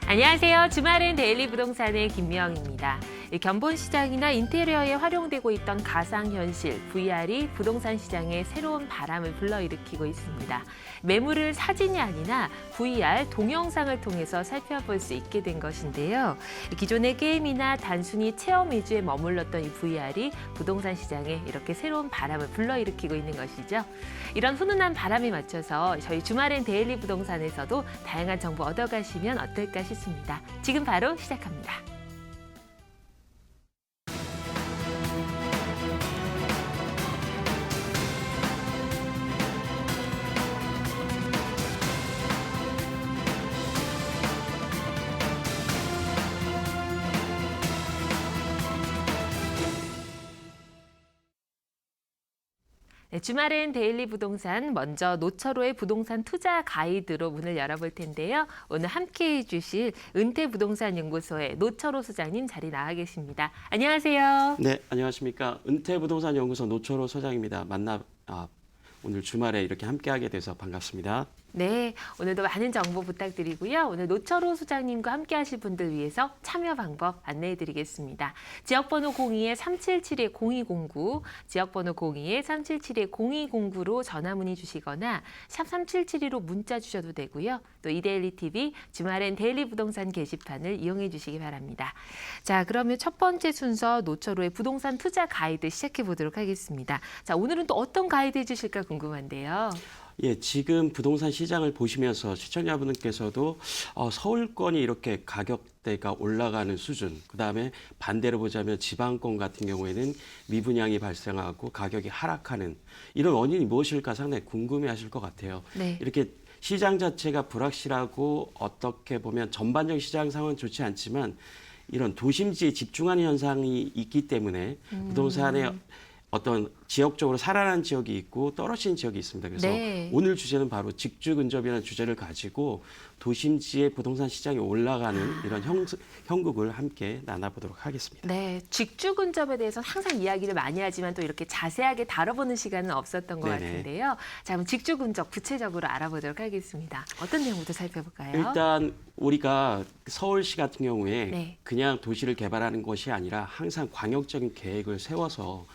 안녕하세요. 주말엔 데일리 부동산의 김미영입니다. 견본 시장이나 인테리어에 활용되고 있던 가상현실, VR이 부동산 시장에 새로운 바람을 불러일으키고 있습니다. 매물을 사진이 아니라 VR 동영상을 통해서 살펴볼 수 있게 된 것인데요. 기존의 게임이나 단순히 체험 위주에 머물렀던 이 VR이 부동산 시장에 이렇게 새로운 바람을 불러일으키고 있는 것이죠. 이런 훈훈한 바람에 맞춰서 저희 주말엔 데일리 부동산에서도 다양한 정보 얻어가시면 어떨까 싶습니다. 지금 바로 시작합니다. 네, 주말엔 데일리 부동산, 먼저 노처로의 부동산 투자 가이드로 문을 열어볼 텐데요. 오늘 함께해 주실 은퇴부동산연구소의 노처로 소장님 자리 나와 계십니다. 안녕하세요. 네, 안녕하십니까. 은퇴부동산연구소 노철호 소장입니다. 오늘 주말에 이렇게 함께하게 돼서 반갑습니다. 네, 오늘도 많은 정보 부탁드리고요. 오늘 노철호 소장님과 함께 하실 분들 위해서 참여 방법 안내해 드리겠습니다. 지역번호 02-377-0209, 지역번호 02-377-0209로 전화 문의 주시거나 샵 3772로 문자 주셔도 되고요. 또 이데일리 TV 주말엔 데일리 부동산 게시판을 이용해 주시기 바랍니다. 자, 그러면 첫 번째 순서 노철호의 부동산 투자 가이드 시작해 보도록 하겠습니다. 자, 오늘은 또 어떤 가이드 해주실까 궁금한데요. 예, 지금 부동산 시장을 보시면서 시청자분들께서도 서울권이 이렇게 가격대가 올라가는 수준, 그다음에 반대로 보자면 지방권 같은 경우에는 미분양이 발생하고 가격이 하락하는 이런 원인이 무엇일까 상당히 궁금해하실 것 같아요. 네. 이렇게 시장 자체가 불확실하고 어떻게 보면 전반적 시장 상황은 좋지 않지만 이런 도심지에 집중하는 현상이 있기 때문에 부동산의 어떤 지역적으로 살아난 지역이 있고 떨어진 지역이 있습니다. 그래서 네. 오늘 주제는 바로 직주근접이라는 주제를 가지고 도심지의 부동산 시장이 올라가는 이런 형국을 함께 나눠보도록 하겠습니다. 네, 직주 근접에 대해서 항상 이야기를 많이 하지만 또 이렇게 자세하게 다뤄보는 시간은 없었던 것 네네. 같은데요. 자, 그럼 직주 근접 구체적으로 알아보도록 하겠습니다. 어떤 내용부터 살펴볼까요? 일단 우리가 서울시 같은 경우에 네. 그냥 도시를 개발하는 것이 아니라 항상 광역적인 계획을 세워서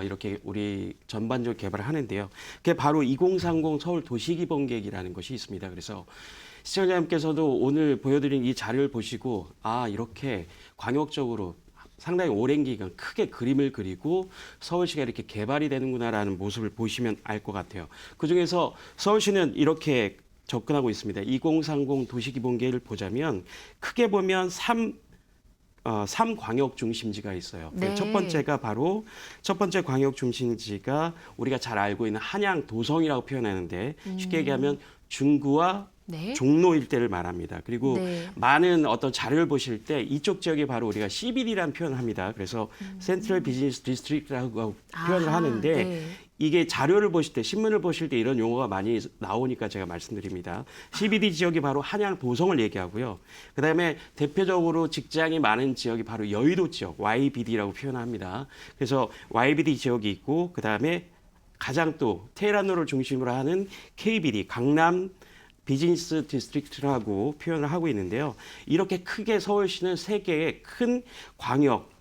이렇게 우리 전반적으로 개발을 하는데요. 그게 바로 2030 서울 도시기본계획이라는 것이 있습니다. 그래서 시청자님께서도 오늘 보여드린 이 자료를 보시고 이렇게 광역적으로 상당히 오랜 기간 크게 그림을 그리고 서울시가 이렇게 개발이 되는구나라는 모습을 보시면 알 것 같아요. 그중에서 서울시는 이렇게 접근하고 있습니다. 2030 도시기본계획을 보자면 크게 보면 3광역 중심지가 있어요. 네. 첫 번째가 바로 첫 번째 광역 중심지가 우리가 잘 알고 있는 한양 도성이라고 표현하는데 쉽게 얘기하면 중구와 네. 종로 일대를 말합니다. 그리고 네. 많은 어떤 자료를 보실 때 이쪽 지역이 바로 우리가 CBD라는 표현을 합니다. 그래서 센트럴 비즈니스 디스트릭트라고 표현을 하는데 네. 이게 자료를 보실 때 신문을 보실 때 이런 용어가 많이 나오니까 제가 말씀드립니다. CBD 지역이 바로 한양 도성을 얘기하고요. 그다음에 대표적으로 직장이 많은 지역이 바로 여의도 지역 YBD라고 표현합니다. 그래서 YBD 지역이 있고 그다음에 가장 또 테헤란로를 중심으로 하는 KBD 강남 비즈니스 디스트릭트라고 표현을 하고 있는데요. 이렇게 크게 서울시는 세 개의 큰 광역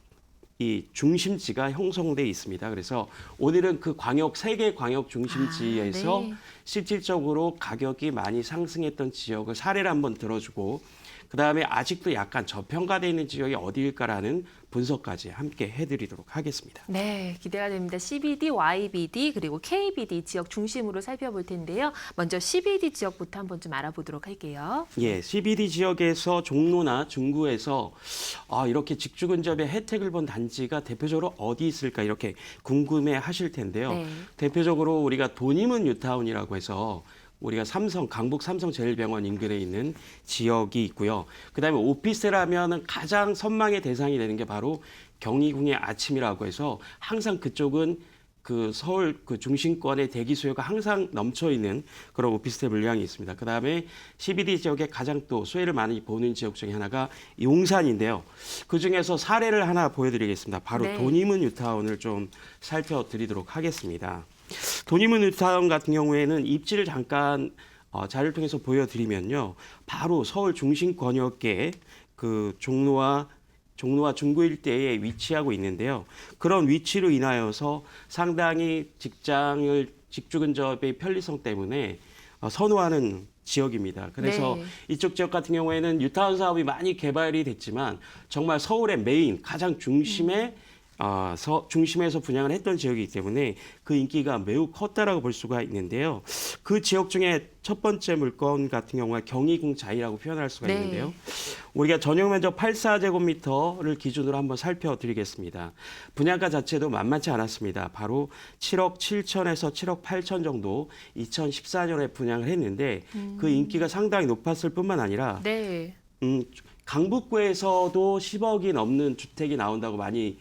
이 중심지가 형성돼 있습니다. 그래서 오늘은 그 세 개 광역 중심지에서 네. 실질적으로 가격이 많이 상승했던 지역을 사례를 한번 들어주고 그다음에 아직도 약간 저평가되어 있는 지역이 어디일까라는 분석까지 함께 해드리도록 하겠습니다. 네, 기대가 됩니다. CBD, YBD 그리고 KBD 지역 중심으로 살펴볼 텐데요. 먼저 CBD 지역부터 한번 좀 알아보도록 할게요. 예, CBD 지역에서 종로나 중구에서 이렇게 직주근접의 혜택을 본 단지가 대표적으로 어디 있을까 이렇게 궁금해 하실 텐데요. 네. 대표적으로 우리가 도님은 뉴타운이라고 해서 우리가 강북 삼성제일병원 인근에 있는 지역이 있고요. 그다음에 오피스텔하면 가장 선망의 대상이 되는 게 바로 경희궁의 아침이라고 해서 항상 그쪽은 그 서울 그 중심권의 대기 수요가 항상 넘쳐 있는 그런 오피스텔 물량이 있습니다. 그다음에 CBD 지역에 가장 또 수혜를 많이 보는 지역 중에 하나가 용산인데요. 그 중에서 사례를 하나 보여드리겠습니다. 바로 네. 도님은 뉴타운을 좀 살펴드리도록 하겠습니다. 도니문 뉴타운 같은 경우에는 입지를 잠깐 자료를 통해서 보여드리면요. 바로 서울 중심 권역의 그 종로와 중구 일대에 위치하고 있는데요. 그런 위치로 인하여서 상당히 직주 근접의 편리성 때문에 선호하는 지역입니다. 그래서 네. 이쪽 지역 같은 경우에는 뉴타운 사업이 많이 개발이 됐지만 정말 서울의 메인 가장 중심에서 분양을 했던 지역이기 때문에 그 인기가 매우 컸다라고 볼 수가 있는데요. 그 지역 중에 첫 번째 물건 같은 경우가 경희궁자이라고 표현할 수가 네. 있는데요. 우리가 전용 면적 84제곱미터를 기준으로 한번 살펴드리겠습니다. 분양가 자체도 만만치 않았습니다. 바로 7억 7천에서 7억 8천 정도 2014년에 분양을 했는데 그 인기가 상당히 높았을 뿐만 아니라 네. 강북구에서도 10억이 넘는 주택이 나온다고 많이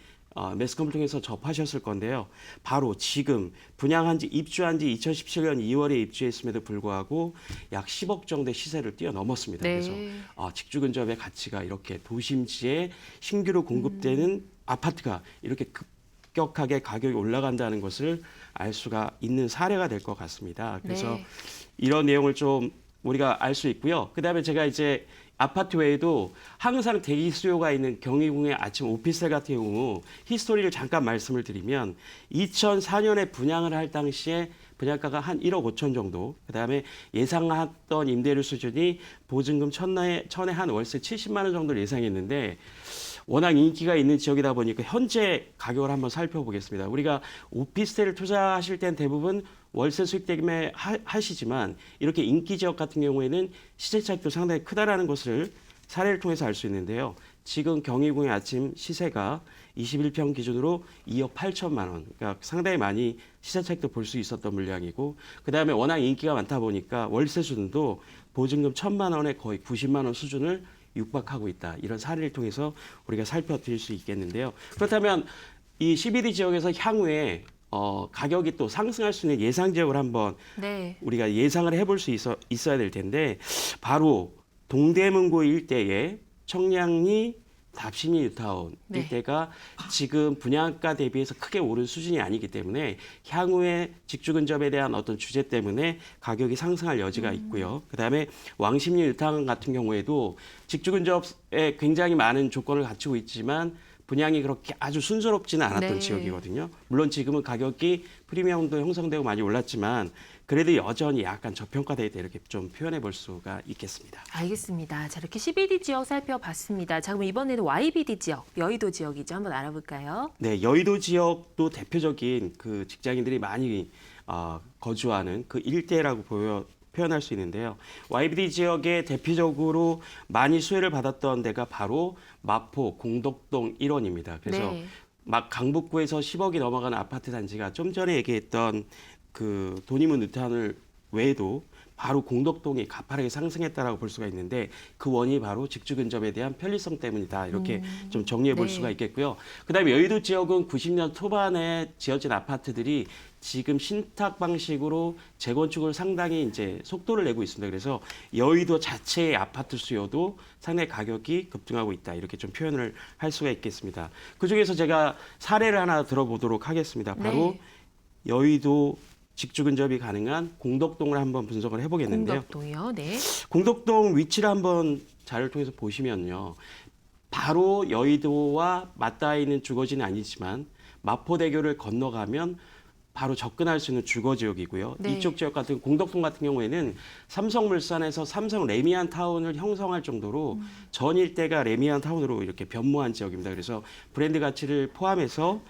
매스컴을 통해서 접하셨을 건데요. 바로 지금 입주한 지 2017년 2월에 입주했음에도 불구하고 약 10억 정도의 시세를 뛰어넘었습니다. 네. 그래서 직주 근접의 가치가 이렇게 도심지에 신규로 공급되는 아파트가 이렇게 급격하게 가격이 올라간다는 것을 알 수가 있는 사례가 될 것 같습니다. 그래서 네. 이런 내용을 좀 우리가 알 수 있고요. 그다음에 제가 이제 아파트 외에도 항상 대기 수요가 있는 경희궁의 아침 오피스텔 같은 경우 히스토리를 잠깐 말씀을 드리면 2004년에 분양을 할 당시에 분양가가 한 1억 5천 정도, 그다음에 예상했던 임대료 수준이 보증금 천에 한 월세 70만 원 정도를 예상했는데 워낙 인기가 있는 지역이다 보니까 현재 가격을 한번 살펴보겠습니다. 우리가 오피스텔을 투자하실 땐 대부분 월세 수익 때문에 하시지만 이렇게 인기 지역 같은 경우에는 시세 차익도 상당히 크다라는 것을 사례를 통해서 알 수 있는데요. 지금 경희궁의 아침 시세가 21평 기준으로 2억 8천만 원. 그러니까 상당히 많이 시세 차익도 볼 수 있었던 물량이고 그다음에 워낙 인기가 많다 보니까 월세 수준도 보증금 1,000만 원에 거의 90만 원 수준을 육박하고 있다. 이런 사례를 통해서 우리가 살펴드릴 수 있겠는데요. 그렇다면 이 CBD 지역에서 향후에 가격이 또 상승할 수 있는 예상 지역을 한번 네. 우리가 예상을 해볼 수 있어야 될 텐데 바로 동대문구 일대의 청량리 답신이 뉴타운 네. 일대가 지금 분양가 대비해서 크게 오른 수준이 아니기 때문에 향후에 직주 근접에 대한 어떤 주제 때문에 가격이 상승할 여지가 있고요. 그다음에 왕십리 뉴타운 같은 경우에도 직주 근접에 굉장히 많은 조건을 갖추고 있지만 분양이 그렇게 아주 순조롭지는 않았던 네. 지역이거든요. 물론 지금은 가격이 프리미엄도 형성되고 많이 올랐지만 그래도 여전히 약간 저평가되어 있다 이렇게 좀 표현해 볼 수가 있겠습니다. 알겠습니다. 자, 이렇게 CBD 지역 살펴봤습니다. 자, 그럼 이번에는 YBD 지역, 여의도 지역이죠. 한번 알아볼까요? 네, 여의도 지역도 대표적인 그 직장인들이 많이 거주하는 그 일대라고 표현할 수 있는데요. YBD 지역에 대표적으로 많이 수혜를 받았던 데가 바로 마포 공덕동 1원입니다. 그래서 네. 막 강북구에서 10억이 넘어가는 아파트 단지가 좀 전에 얘기했던 그 도니문 뉴타운을 외에도 바로 공덕동이 가파르게 상승했다라고 볼 수가 있는데 그 원인이 바로 직주 근접에 대한 편리성 때문이다. 이렇게 좀 정리해 볼 네. 수가 있겠고요. 그다음에 여의도 지역은 90년 초반에 지어진 아파트들이 지금 신탁 방식으로 재건축을 상당히 이제 속도를 내고 있습니다. 그래서 여의도 자체의 아파트 수요도 상당히 가격이 급등하고 있다. 이렇게 좀 표현을 할 수가 있겠습니다. 그중에서 제가 사례를 하나 들어보도록 하겠습니다. 바로 네. 여의도 직주 근접이 가능한 공덕동을 한번 분석을 해보겠는데요. 공덕동이요. 네. 공덕동 위치를 한번 자료를 통해서 보시면요. 바로 여의도와 맞닿아 있는 주거지는 아니지만 마포대교를 건너가면 바로 접근할 수 있는 주거 지역이고요. 네. 이쪽 지역 같은 공덕동 같은 경우에는 삼성물산에서 삼성 레미안 타운을 형성할 정도로 전 일대가 레미안 타운으로 이렇게 변모한 지역입니다. 그래서 브랜드 가치를 포함해서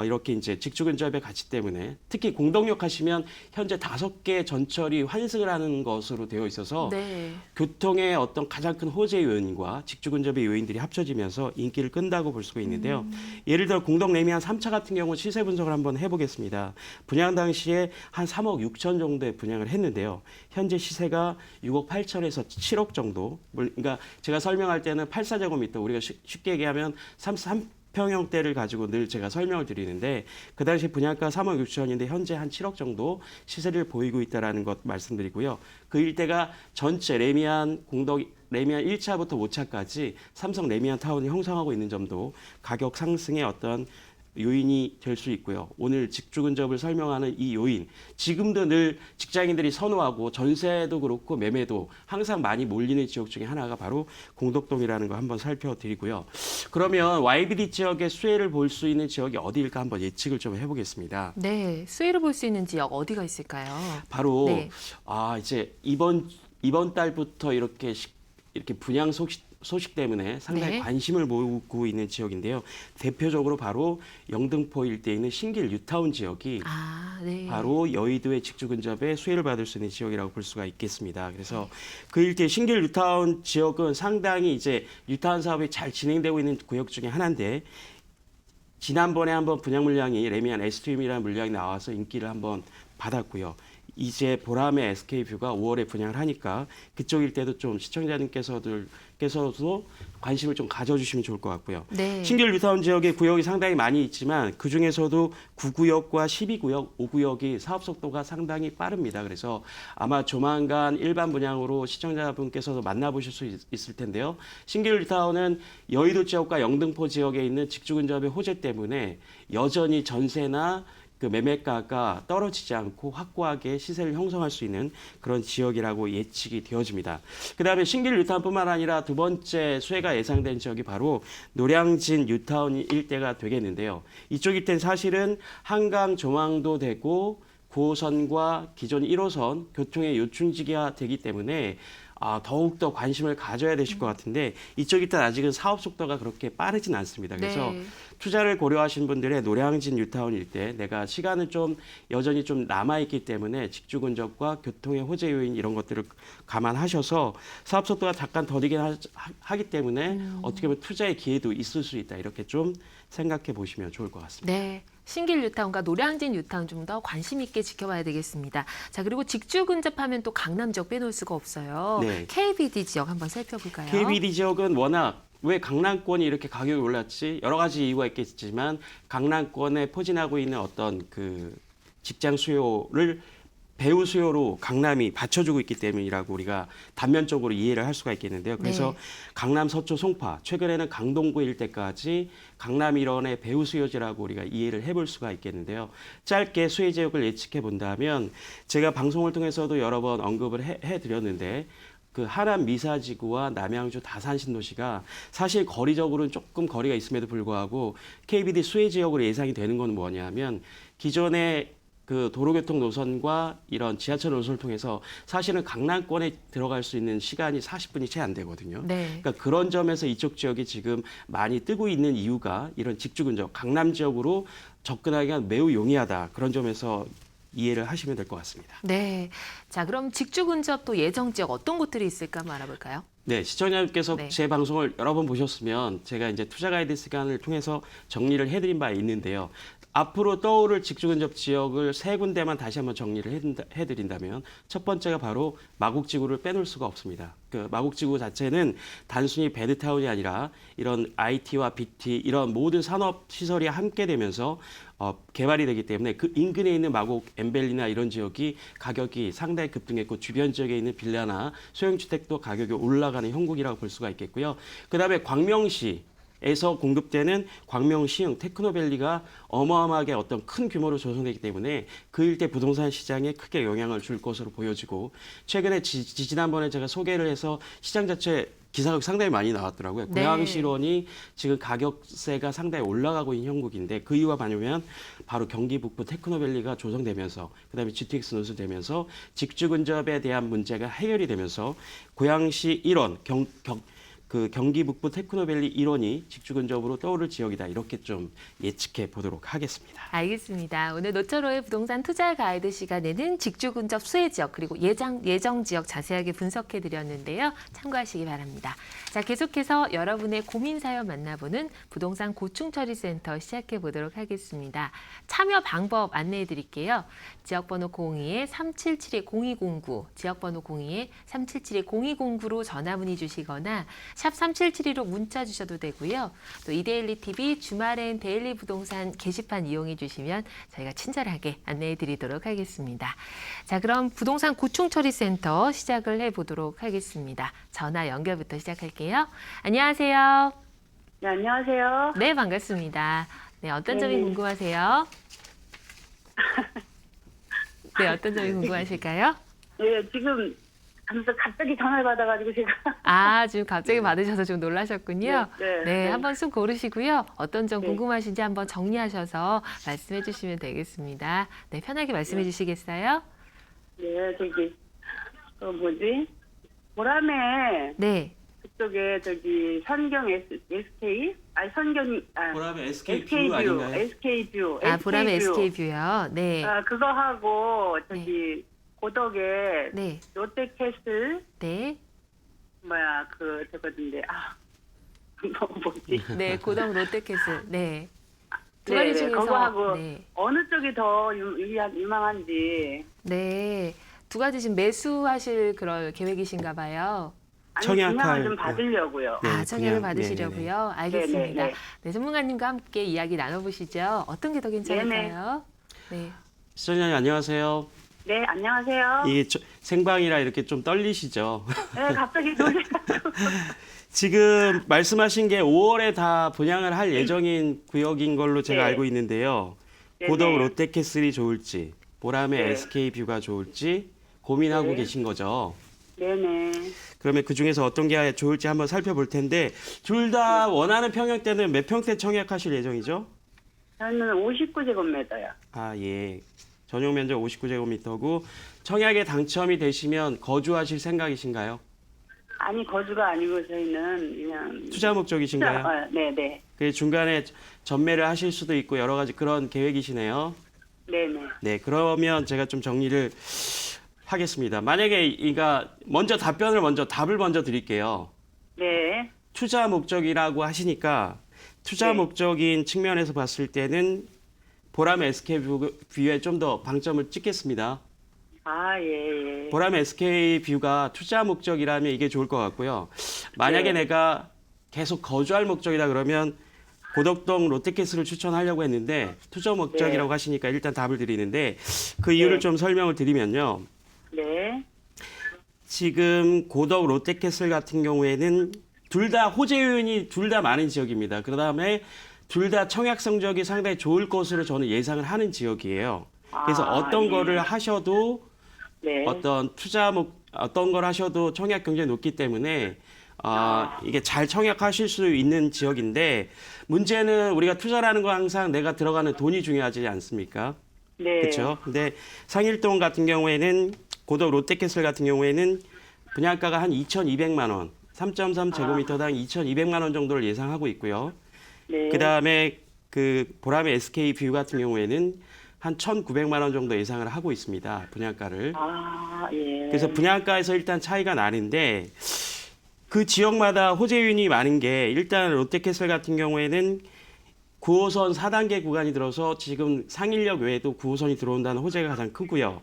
이렇게 이제 직주 근접의 가치 때문에 특히 공덕역 하시면 현재 5개 전철이 환승을 하는 것으로 되어 있어서 네. 교통의 어떤 가장 큰 호재 요인과 직주 근접의 요인들이 합쳐지면서 인기를 끈다고 볼 수가 있는데요. 예를 들어 공덕 레미안 3차 같은 경우 시세 분석을 한번 해보겠습니다. 분양 당시에 한 3억 6천 정도의 분양을 했는데요. 현재 시세가 6억 8천에서 7억 정도. 그러니까 제가 설명할 때는 84제곱미터 우리가 쉽게 얘기하면 3평형대를 가지고 늘 제가 설명을 드리는데 그 당시 분양가 3억 6천인데 현재 한 7억 정도 시세를 보이고 있다는 것 말씀드리고요. 그 일대가 전체 레미안 1차부터 5차까지 삼성 레미안 타운을 형성하고 있는 점도 가격 상승의 어떤 요인이 될 수 있고요. 오늘 직주근접을 설명하는 이 요인, 지금도 늘 직장인들이 선호하고 전세도 그렇고 매매도 항상 많이 몰리는 지역 중에 하나가 바로 공덕동이라는 거 한번 살펴드리고요. 그러면 YBD 지역의 수혜를 볼 수 있는 지역이 어디일까 한번 예측을 좀 해보겠습니다. 네, 수혜를 볼 수 있는 지역 어디가 있을까요? 바로 네. 이제 이번 달부터 이렇게 분양 소식 때문에 상당히 네. 관심을 모으고 있는 지역인데요. 대표적으로 바로 영등포 일대에 있는 신길 뉴타운 지역이 네. 바로 여의도의 직주 근접에 수혜를 받을 수 있는 지역이라고 볼 수가 있겠습니다. 그래서 그 일대 신길 뉴타운 지역은 상당히 이제 뉴타운 사업이 잘 진행되고 있는 구역 중에 하나인데 지난번에 한번 분양 물량이 레미안 S2M이라는 물량이 나와서 인기를 한번 받았고요. 이제 보람의 SK뷰가 5월에 분양을 하니까 그쪽 일대도 좀 시청자님께서도 관심을 좀 가져주시면 좋을 것 같고요. 네. 신길 뉴타운 지역의 구역이 상당히 많이 있지만 그중에서도 9구역과 12구역, 5구역이 사업 속도가 상당히 빠릅니다. 그래서 아마 조만간 일반 분양으로 시청자분께서도 만나보실 수 있을 텐데요. 신길 뉴타운은 여의도 지역과 영등포 지역에 있는 직주 근접의 호재 때문에 여전히 전세나 그 매매가가 떨어지지 않고 확고하게 시세를 형성할 수 있는 그런 지역이라고 예측이 되어집니다. 그다음에 신길 뉴타운뿐만 아니라 두 번째 수혜가 예상된 지역이 바로 노량진 뉴타운 일대가 되겠는데요. 이쪽 일대는 사실은 한강 조망도 되고 9호선과 기존 1호선 교통의 요충지가 되기 때문에 더욱더 관심을 가져야 되실 것 같은데 이쪽 일단 아직은 사업 속도가 그렇게 빠르진 않습니다. 그래서 네. 투자를 고려하신 분들의 노량진 뉴타운 일대 내가 시간은 좀 여전히 좀 남아있기 때문에 직주 근접과 교통의 호재 요인 이런 것들을 감안하셔서 사업 속도가 잠깐 더디긴 하기 때문에 어떻게 보면 투자의 기회도 있을 수 있다. 이렇게 좀 생각해 보시면 좋을 것 같습니다. 네. 신길 뉴타운과 노량진 뉴타운 좀 더 관심 있게 지켜봐야 되겠습니다. 자, 그리고 직주 근접하면 또 강남 지역 빼놓을 수가 없어요. 네. KBD 지역 한번 살펴볼까요? KBD 지역은 워낙 왜 강남권이 이렇게 가격이 올랐지? 여러 가지 이유가 있겠지만 강남권에 포진하고 있는 어떤 그 직장 수요를 배우 수요로 강남이 받쳐주고 있기 때문이라고 우리가 단면적으로 이해를 할 수가 있겠는데요. 그래서 네. 강남 서초 송파, 최근에는 강동구 일대까지 강남 일원의 배우 수요지라고 우리가 이해를 해볼 수가 있겠는데요. 짧게 수혜 지역을 예측해 본다면 제가 방송을 통해서도 여러 번 언급을 해드렸는데 그 하남 미사지구와 남양주 다산신도시가 사실 거리적으로는 조금 거리가 있음에도 불구하고 KBD 수혜 지역으로 예상이 되는 건 뭐냐면 기존의 그 도로교통 노선과 이런 지하철 노선을 통해서 사실은 강남권에 들어갈 수 있는 시간이 40분이 채 안 되거든요. 네. 그러니까 그런 점에서 이쪽 지역이 지금 많이 뜨고 있는 이유가 이런 직주 근접, 강남 지역으로 접근하기가 매우 용이하다. 그런 점에서 이해를 하시면 될 것 같습니다. 네. 자, 그럼 직주 근접 또 예정 지역 어떤 곳들이 있을까 한번 알아볼까요? 네, 시청자님께서 네. 제 방송을 여러 번 보셨으면 제가 이제 투자 가이드 시간을 통해서 정리를 해드린 바 있는데요. 앞으로 떠오를 직주 근접 지역을 세 군데만 다시 한번 정리를 해드린다면 첫 번째가 바로 마곡지구를 빼놓을 수가 없습니다. 그 마곡지구 자체는 단순히 베드타운이 아니라 이런 IT와 BT 이런 모든 산업 시설이 함께 되면서 개발이 되기 때문에 그 인근에 있는 마곡, 엠벨리나 이런 지역이 가격이 상당히 급등했고 주변 지역에 있는 빌라나 소형주택도 가격이 올라가는 형국이라고 볼 수가 있겠고요. 그다음에 광명시에서 공급되는 광명시흥 테크노밸리가 어마어마하게 어떤 큰 규모로 조성되기 때문에 그 일대 부동산 시장에 크게 영향을 줄 것으로 보여지고 최근에 지난번에 제가 소개를 해서 시장 자체 기사가 상당히 많이 나왔더라고요. 네. 고양시론이 지금 가격세가 상당히 올라가고 있는 형국인데 그 이유가 뭐냐면 바로 경기 북부 테크노밸리가 조성되면서 그다음에 GTX 노선되면서 직주 근접에 대한 문제가 해결이 되면서 고양시 일원 그 경기 북부 테크노밸리 일원이 직주 근접으로 떠오를 지역이다. 이렇게 좀 예측해 보도록 하겠습니다. 알겠습니다. 오늘 노철호의 부동산 투자 가이드 시간에는 직주 근접 수혜 지역 그리고 예정 지역 자세하게 분석해 드렸는데요. 참고하시기 바랍니다. 자, 계속해서 여러분의 고민 사연 만나보는 부동산 고충처리 센터 시작해 보도록 하겠습니다. 참여 방법 안내해 드릴게요. 지역번호 02-377-0209, 지역번호 02-377-0209로 전화 문의 주시거나 샵 3772로 문자 주셔도 되고요. 또 이데일리 TV 주말엔 데일리 부동산 게시판 이용해 주시면 저희가 친절하게 안내해 드리도록 하겠습니다. 자, 그럼 부동산 고충처리 센터 시작을 해 보도록 하겠습니다. 전화 연결부터 시작할게요. 안녕하세요. 네, 안녕하세요. 네, 반갑습니다. 네, 어떤 점이 네. 궁금하세요? 네, 어떤 점이 궁금하실까요? 예, 지금 하면서 갑자기 전화를 받아가지고 제가 아, 지금 갑자기 받으셔서 좀 놀라셨군요. 네, 한번 숨 고르시고요. 어떤 점 네. 궁금하신지 한번 정리하셔서 말씀해 주시면 되겠습니다. 네, 편하게 말씀해 주시겠어요? 네, 저기 뭐지? 보람에 네. 그쪽에 저기 선경 SK 아니 선경 보람의 SK SK 뷰 아닌가요? SK 뷰 아, 보람의 뷰. SK 뷰요. 네. 그거 하고 저기 고덕에 네. 롯데캐슬 네. 뭐야 저거던데 뭐지? 네, 고덕 롯데캐슬. 네. 두 네, 가지 네, 중에서 그거 하고 네. 어느 쪽이 더 유망한지. 네. 두 가지 지금 매수하실 그런 계획이신가 봐요. 아니, 청약할, 분양을 좀 받으려고요. 네, 아, 청약을 그냥, 받으시려고요? 알겠습니다. 네네네. 네, 전문가님과 함께 이야기 나눠보시죠. 어떤 게 더 괜찮을까요? 네. 시청자님 안녕하세요. 네, 안녕하세요. 이게 생방이라 이렇게 좀 떨리시죠? 네, 갑자기 놀래가지고. 지금 말씀하신 게 5월에 다 분양을 할 예정인 구역인 걸로 제가 네. 알고 있는데요. 네네. 고덕 롯데캐슬이 좋을지, 보람의 네. SK뷰가 좋을지 고민하고 네. 계신 거죠. 네네. 그러면 그 중에서 어떤 게 좋을지 한번 살펴볼 텐데 둘 다 원하는 평형대는 몇 평대 청약하실 예정이죠? 저는 59제곱미터요. 아, 예. 전용 면적 59제곱미터고 청약에 당첨이 되시면 거주하실 생각이신가요? 아니, 거주가 아니고 저희는 그냥. 투자 목적이신가요? 네네. 그 중간에 전매를 하실 수도 있고 여러 가지 그런 계획이시네요. 네네. 네, 그러면 제가 좀 정리를 하겠습니다. 만약에 먼저 답을 먼저 드릴게요. 네. 투자 목적이라고 하시니까 투자 네. 목적인 측면에서 봤을 때는 보람 SK뷰에 좀 더 방점을 찍겠습니다. 아, 예, 예. 보람 SK뷰가 투자 목적이라면 이게 좋을 것 같고요. 만약에 네. 내가 계속 거주할 목적이다 그러면 고덕동 롯데캐슬을 추천하려고 했는데 투자 목적이라고 네. 하시니까 일단 답을 드리는데 그 이유를 네. 좀 설명을 드리면요. 네. 지금 고덕 롯데캐슬 같은 경우에는 둘 다 호재 요인이 둘 다 많은 지역입니다. 그다음에 둘 다 청약 성적이 상당히 좋을 것으로 저는 예상을 하는 지역이에요. 그래서 어떤 예. 거를 하셔도 네. 어떤 걸 하셔도 청약 경쟁이 높기 때문에 이게 잘 청약하실 수 있는 지역인데 문제는 우리가 투자라는 건 항상 내가 들어가는 돈이 중요하지 않습니까? 네. 그렇죠. 근데 상일동 같은 경우에는 고덕 롯데캐슬 같은 경우에는 분양가가 한 2,200만 원, 3.3 제곱미터당 2,200만 원 정도를 예상하고 있고요. 네. 그다음에 그 보람의 SK뷰 같은 경우에는 한 1,900만 원 정도 예상을 하고 있습니다. 분양가를. 아, 예. 그래서 분양가에서 일단 차이가 나는데 그 지역마다 호재 요인이 많은 게 일단 롯데캐슬 같은 경우에는 9호선 4단계 구간이 들어서 지금 상일역 외에도 9호선이 들어온다는 호재가 가장 크고요.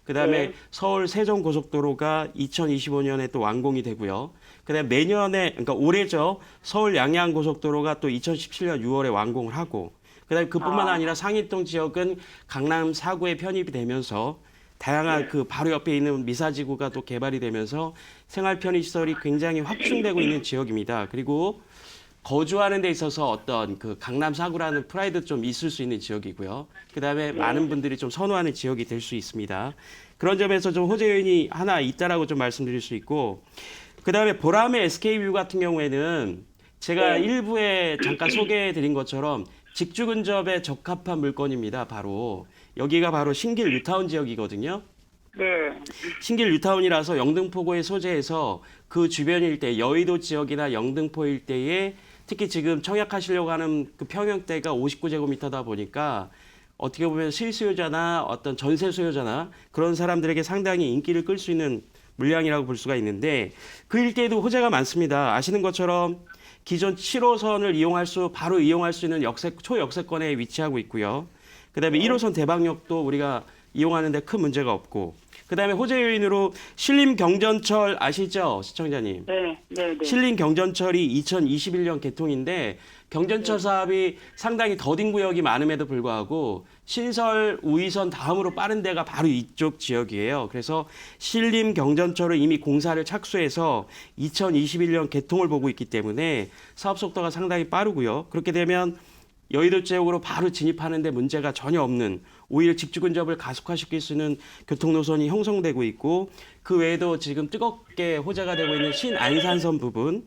그다음에 네. 서울 세종고속도로가 2025년에 또 완공이 되고요. 그다음에 내년에 그러니까 올해죠. 서울 양양고속도로가 또 2017년 6월에 완공을 하고 그다음에 그뿐만 아니라 상일동 지역은 강남 4구에 편입이 되면서 다양한 그 바로 옆에 있는 미사지구가 또 개발이 되면서 생활 편의 시설이 굉장히 확충되고 있는 지역입니다. 그리고 거주하는 데 있어서 어떤 그 강남 4구라는 프라이드 좀 있을 수 있는 지역이고요. 그다음에 많은 분들이 좀 선호하는 지역이 될 수 있습니다. 그런 점에서 좀 호재 요인이 하나 있다라고 좀 말씀드릴 수 있고 그다음에 보람의 SK뷰 같은 경우에는 제가 일부에 잠깐 소개해 드린 것처럼 직주 근접에 적합한 물건입니다. 바로 여기가 바로 신길 뉴타운 지역이거든요. 네. 신길 뉴타운이라서 영등포구의 소재에서 그 주변 일대 여의도 지역이나 영등포 일대에 특히 지금 청약하시려고 하는 그 평형대가 59제곱미터다 보니까 어떻게 보면 실수요자나 어떤 전세 수요자나 그런 사람들에게 상당히 인기를 끌 수 있는 물량이라고 볼 수가 있는데 그 일대에도 호재가 많습니다. 아시는 것처럼 기존 7호선을 바로 이용할 수 있는 초역세권에 위치하고 있고요. 그다음에 1호선 대방역도 우리가 이용하는 데 큰 문제가 없고 그다음에 호재 요인으로 신림경전철 아시죠? 시청자님. 네. 네. 네. 신림경전철이 2021년 개통인데 경전철 사업이 상당히 더딘 구역이 많음에도 불구하고 신설 우이선 다음으로 빠른 데가 바로 이쪽 지역이에요. 그래서 신림경전철을 이미 공사를 착수해서 2021년 개통을 보고 있기 때문에 사업 속도가 상당히 빠르고요. 그렇게 되면 여의도 지역으로 바로 진입하는데 문제가 전혀 없는, 오히려 직주 근접을 가속화시킬 수 있는 교통 노선이 형성되고 있고, 그 외에도 지금 뜨겁게 호재가 되고 있는 신안산선 부분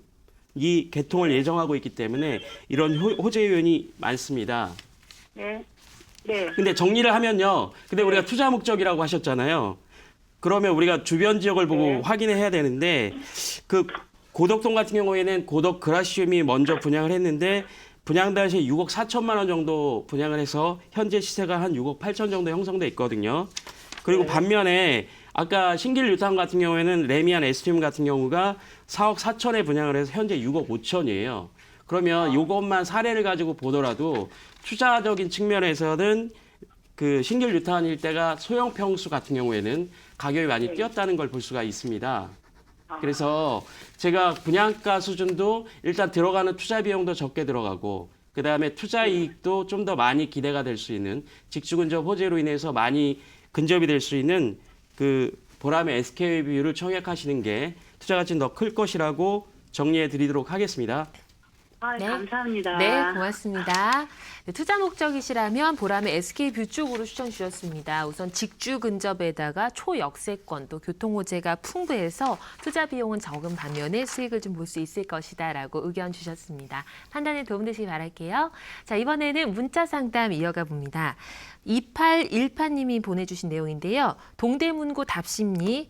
이 개통을 예정하고 있기 때문에 이런 호재 요인이 많습니다. 네. 네. 근데 정리를 하면요. 근데 우리가 투자 목적이라고 하셨잖아요. 그러면 우리가 주변 지역을 보고 네. 확인해야 되는데, 그 고덕동 같은 경우에는 고덕 그라시움이 먼저 분양을 했는데 분양 당시에 6억 4천만 원 정도 분양을 해서 현재 시세가 한 6억 8천 정도 형성돼 있거든요. 그리고 네. 반면에 아까 신길 뉴타운 같은 경우에는 레미안 에스티움 같은 경우가 4억 4천에 분양을 해서 현재 6억 5천이에요. 그러면 이것만 사례를 가지고 보더라도 투자적인 측면에서는 그 신길 뉴타운 일대가 소형 평수 같은 경우에는 가격이 많이 뛰었다는 걸 볼 수가 있습니다. 그래서 제가 분양가 수준도 일단 들어가는 투자 비용도 적게 들어가고, 그다음에 투자 이익도 좀 더 많이 기대가 될 수 있는, 직주 근접 호재로 인해서 많이 근접이 될 수 있는 그 보람의 SK 뷰를 청약하시는 게 투자 가치는 더 클 것이라고 정리해 드리도록 하겠습니다. 네. 감사합니다. 네, 고맙습니다. 네, 투자 목적이시라면 보람의 SK뷰 쪽으로 추천 주셨습니다. 우선 직주 근접에다가 초역세권 또 교통호재가 풍부해서 투자 비용은 적은 반면에 수익을 좀 볼 수 있을 것이다라고 의견 주셨습니다. 판단에 도움되시기 바랄게요. 자, 이번에는 문자 상담 이어가 봅니다. 2818님이 보내주신 내용인데요. 동대문구 답심리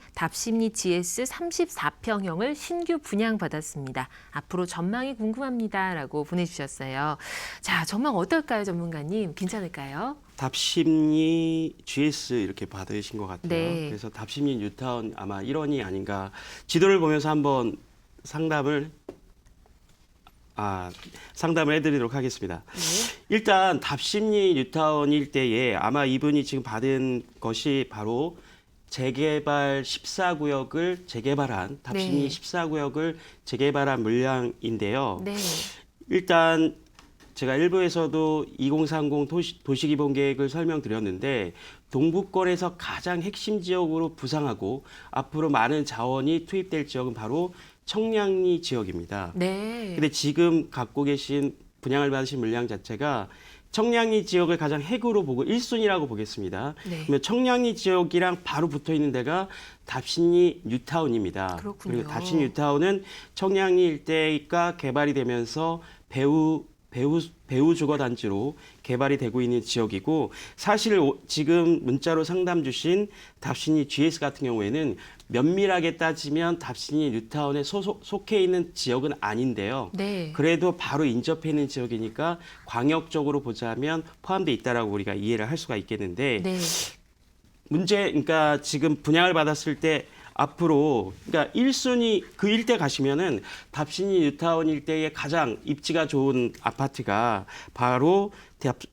GS 34평형을 신규 분양받았습니다. 앞으로 전망이 궁금합니다라고 보내주셨어요. 자, 전망 어떨까요, 전문가님? 괜찮을까요? 답심리 GS 이렇게 받으신 것 같아요. 네. 그래서 답심리 뉴타운 아마 1원이 아닌가. 지도를 보면서 한번 상담을 해드리도록 하겠습니다. 네. 일단 답심리 뉴타운 일대에 아마 이분이 지금 받은 것이 바로 재개발 14구역을 재개발한, 답심리 네. 14구역을 재개발한 물량인데요. 네. 일단 제가 일부에서도 2030 도시기본계획을 설명드렸는데, 동부권에서 가장 핵심 지역으로 부상하고 앞으로 많은 자원이 투입될 지역은 바로 청량리 지역입니다. 네. 근데 지금 갖고 계신 분양을 받으신 물량 자체가 청량리 지역을 가장 핵으로 보고 1순위라고 보겠습니다. 네. 그러면 청량리 지역이랑 바로 붙어 있는 데가 답심리 뉴타운입니다. 그렇군요. 그리고 답심리 뉴타운은 청량리 일대가 개발이 되면서 배후 주거 단지로 개발이 되고 있는 지역이고, 사실 지금 문자로 상담 주신 답심리 GS 같은 경우에는 면밀하게 따지면 답심리 뉴타운에 속해 있는 지역은 아닌데요. 네. 그래도 바로 인접해 있는 지역이니까 광역적으로 보자면 포함돼 있다라고 우리가 이해를 할 수가 있겠는데, 네. 그러니까 지금 분양을 받았을 때 앞으로, 그러니까 1순위 그 일대 가시면은 답심리 뉴타운 일대에 가장 입지가 좋은 아파트가 바로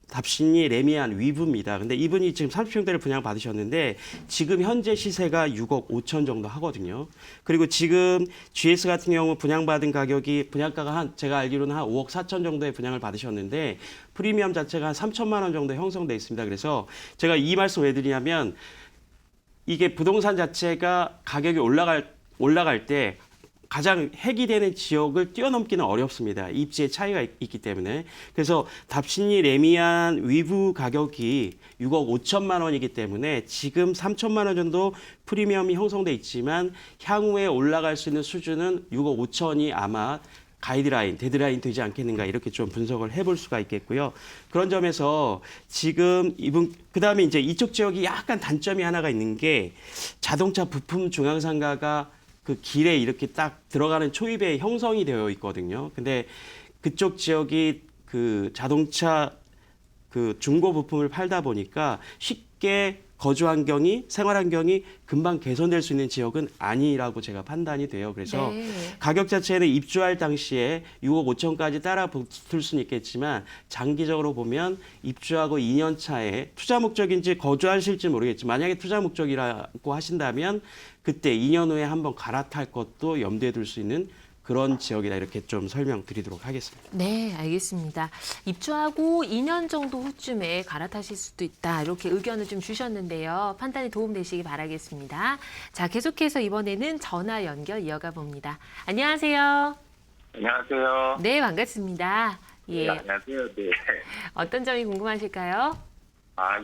답심리 레미안 위브입니다. 근데 이분이 지금 30평대를 분양 받으셨는데 지금 현재 시세가 6억 5천 정도 하거든요. 그리고 지금 GS 같은 경우 분양받은 가격이, 분양가가 제가 알기로는 한 5억 4천 정도의 분양을 받으셨는데 프리미엄 자체가 한 3천만 원 정도 형성돼 있습니다. 그래서 제가 이 말씀 왜 드리냐면, 이게 부동산 자체가 가격이 올라갈 때 가장 핵이 되는 지역을 뛰어넘기는 어렵습니다. 입지의 차이가 있기 때문에. 그래서 답심리 레미안 위브 가격이 6억 5천만 원이기 때문에 지금 3천만 원 정도 프리미엄이 형성돼 있지만 향후에 올라갈 수 있는 수준은 6억 5천이 아마 가이드라인, 데드라인 되지 않겠는가, 이렇게 좀 분석을 해볼 수가 있겠고요. 그런 점에서 지금 그다음에 이제 이쪽 지역이 약간 단점이 하나가 있는 게, 자동차 부품 중앙상가가 그 길에 이렇게 딱 들어가는 초입에 형성이 되어 있거든요. 근데 그쪽 지역이 그 자동차 그 중고 부품을 팔다 보니까 쉽게 거주 환경이, 생활 환경이 금방 개선될 수 있는 지역은 아니라고 제가 판단이 돼요. 그래서 네. 가격 자체는 입주할 당시에 6억 5천까지 따라 붙을 수는 있겠지만 장기적으로 보면 입주하고 2년 차에 투자 목적인지 거주하실지 모르겠지만, 만약에 투자 목적이라고 하신다면 그때 2년 후에 한번 갈아탈 것도 염두에 둘 수 있는 그런 지역이다, 이렇게 좀 설명드리도록 하겠습니다. 네, 알겠습니다. 입주하고 2년 정도 후쯤에 갈아타실 수도 있다, 이렇게 의견을 좀 주셨는데요. 판단에 도움되시기 바라겠습니다. 자, 계속해서 이번에는 전화 연결 이어가 봅니다. 안녕하세요. 안녕하세요. 네, 반갑습니다. 예. 안녕하세요. 네. 어떤 점이 궁금하실까요?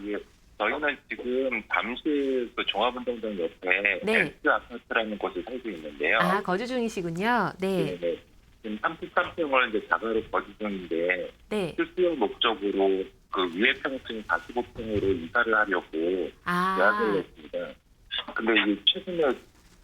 예. 저희는 지금 잠실 그 종합운동장 옆에 네. S 아파트라는 곳에 살고 있는데요. 거주 중이시군요. 네. 네. 지금 33평을 이제 자가로 거주 중인데 네. 실수용 목적으로 그 위에 평층 45평으로 이사를 하려고 계약을 아, 했습니다. 근데 이게 최근에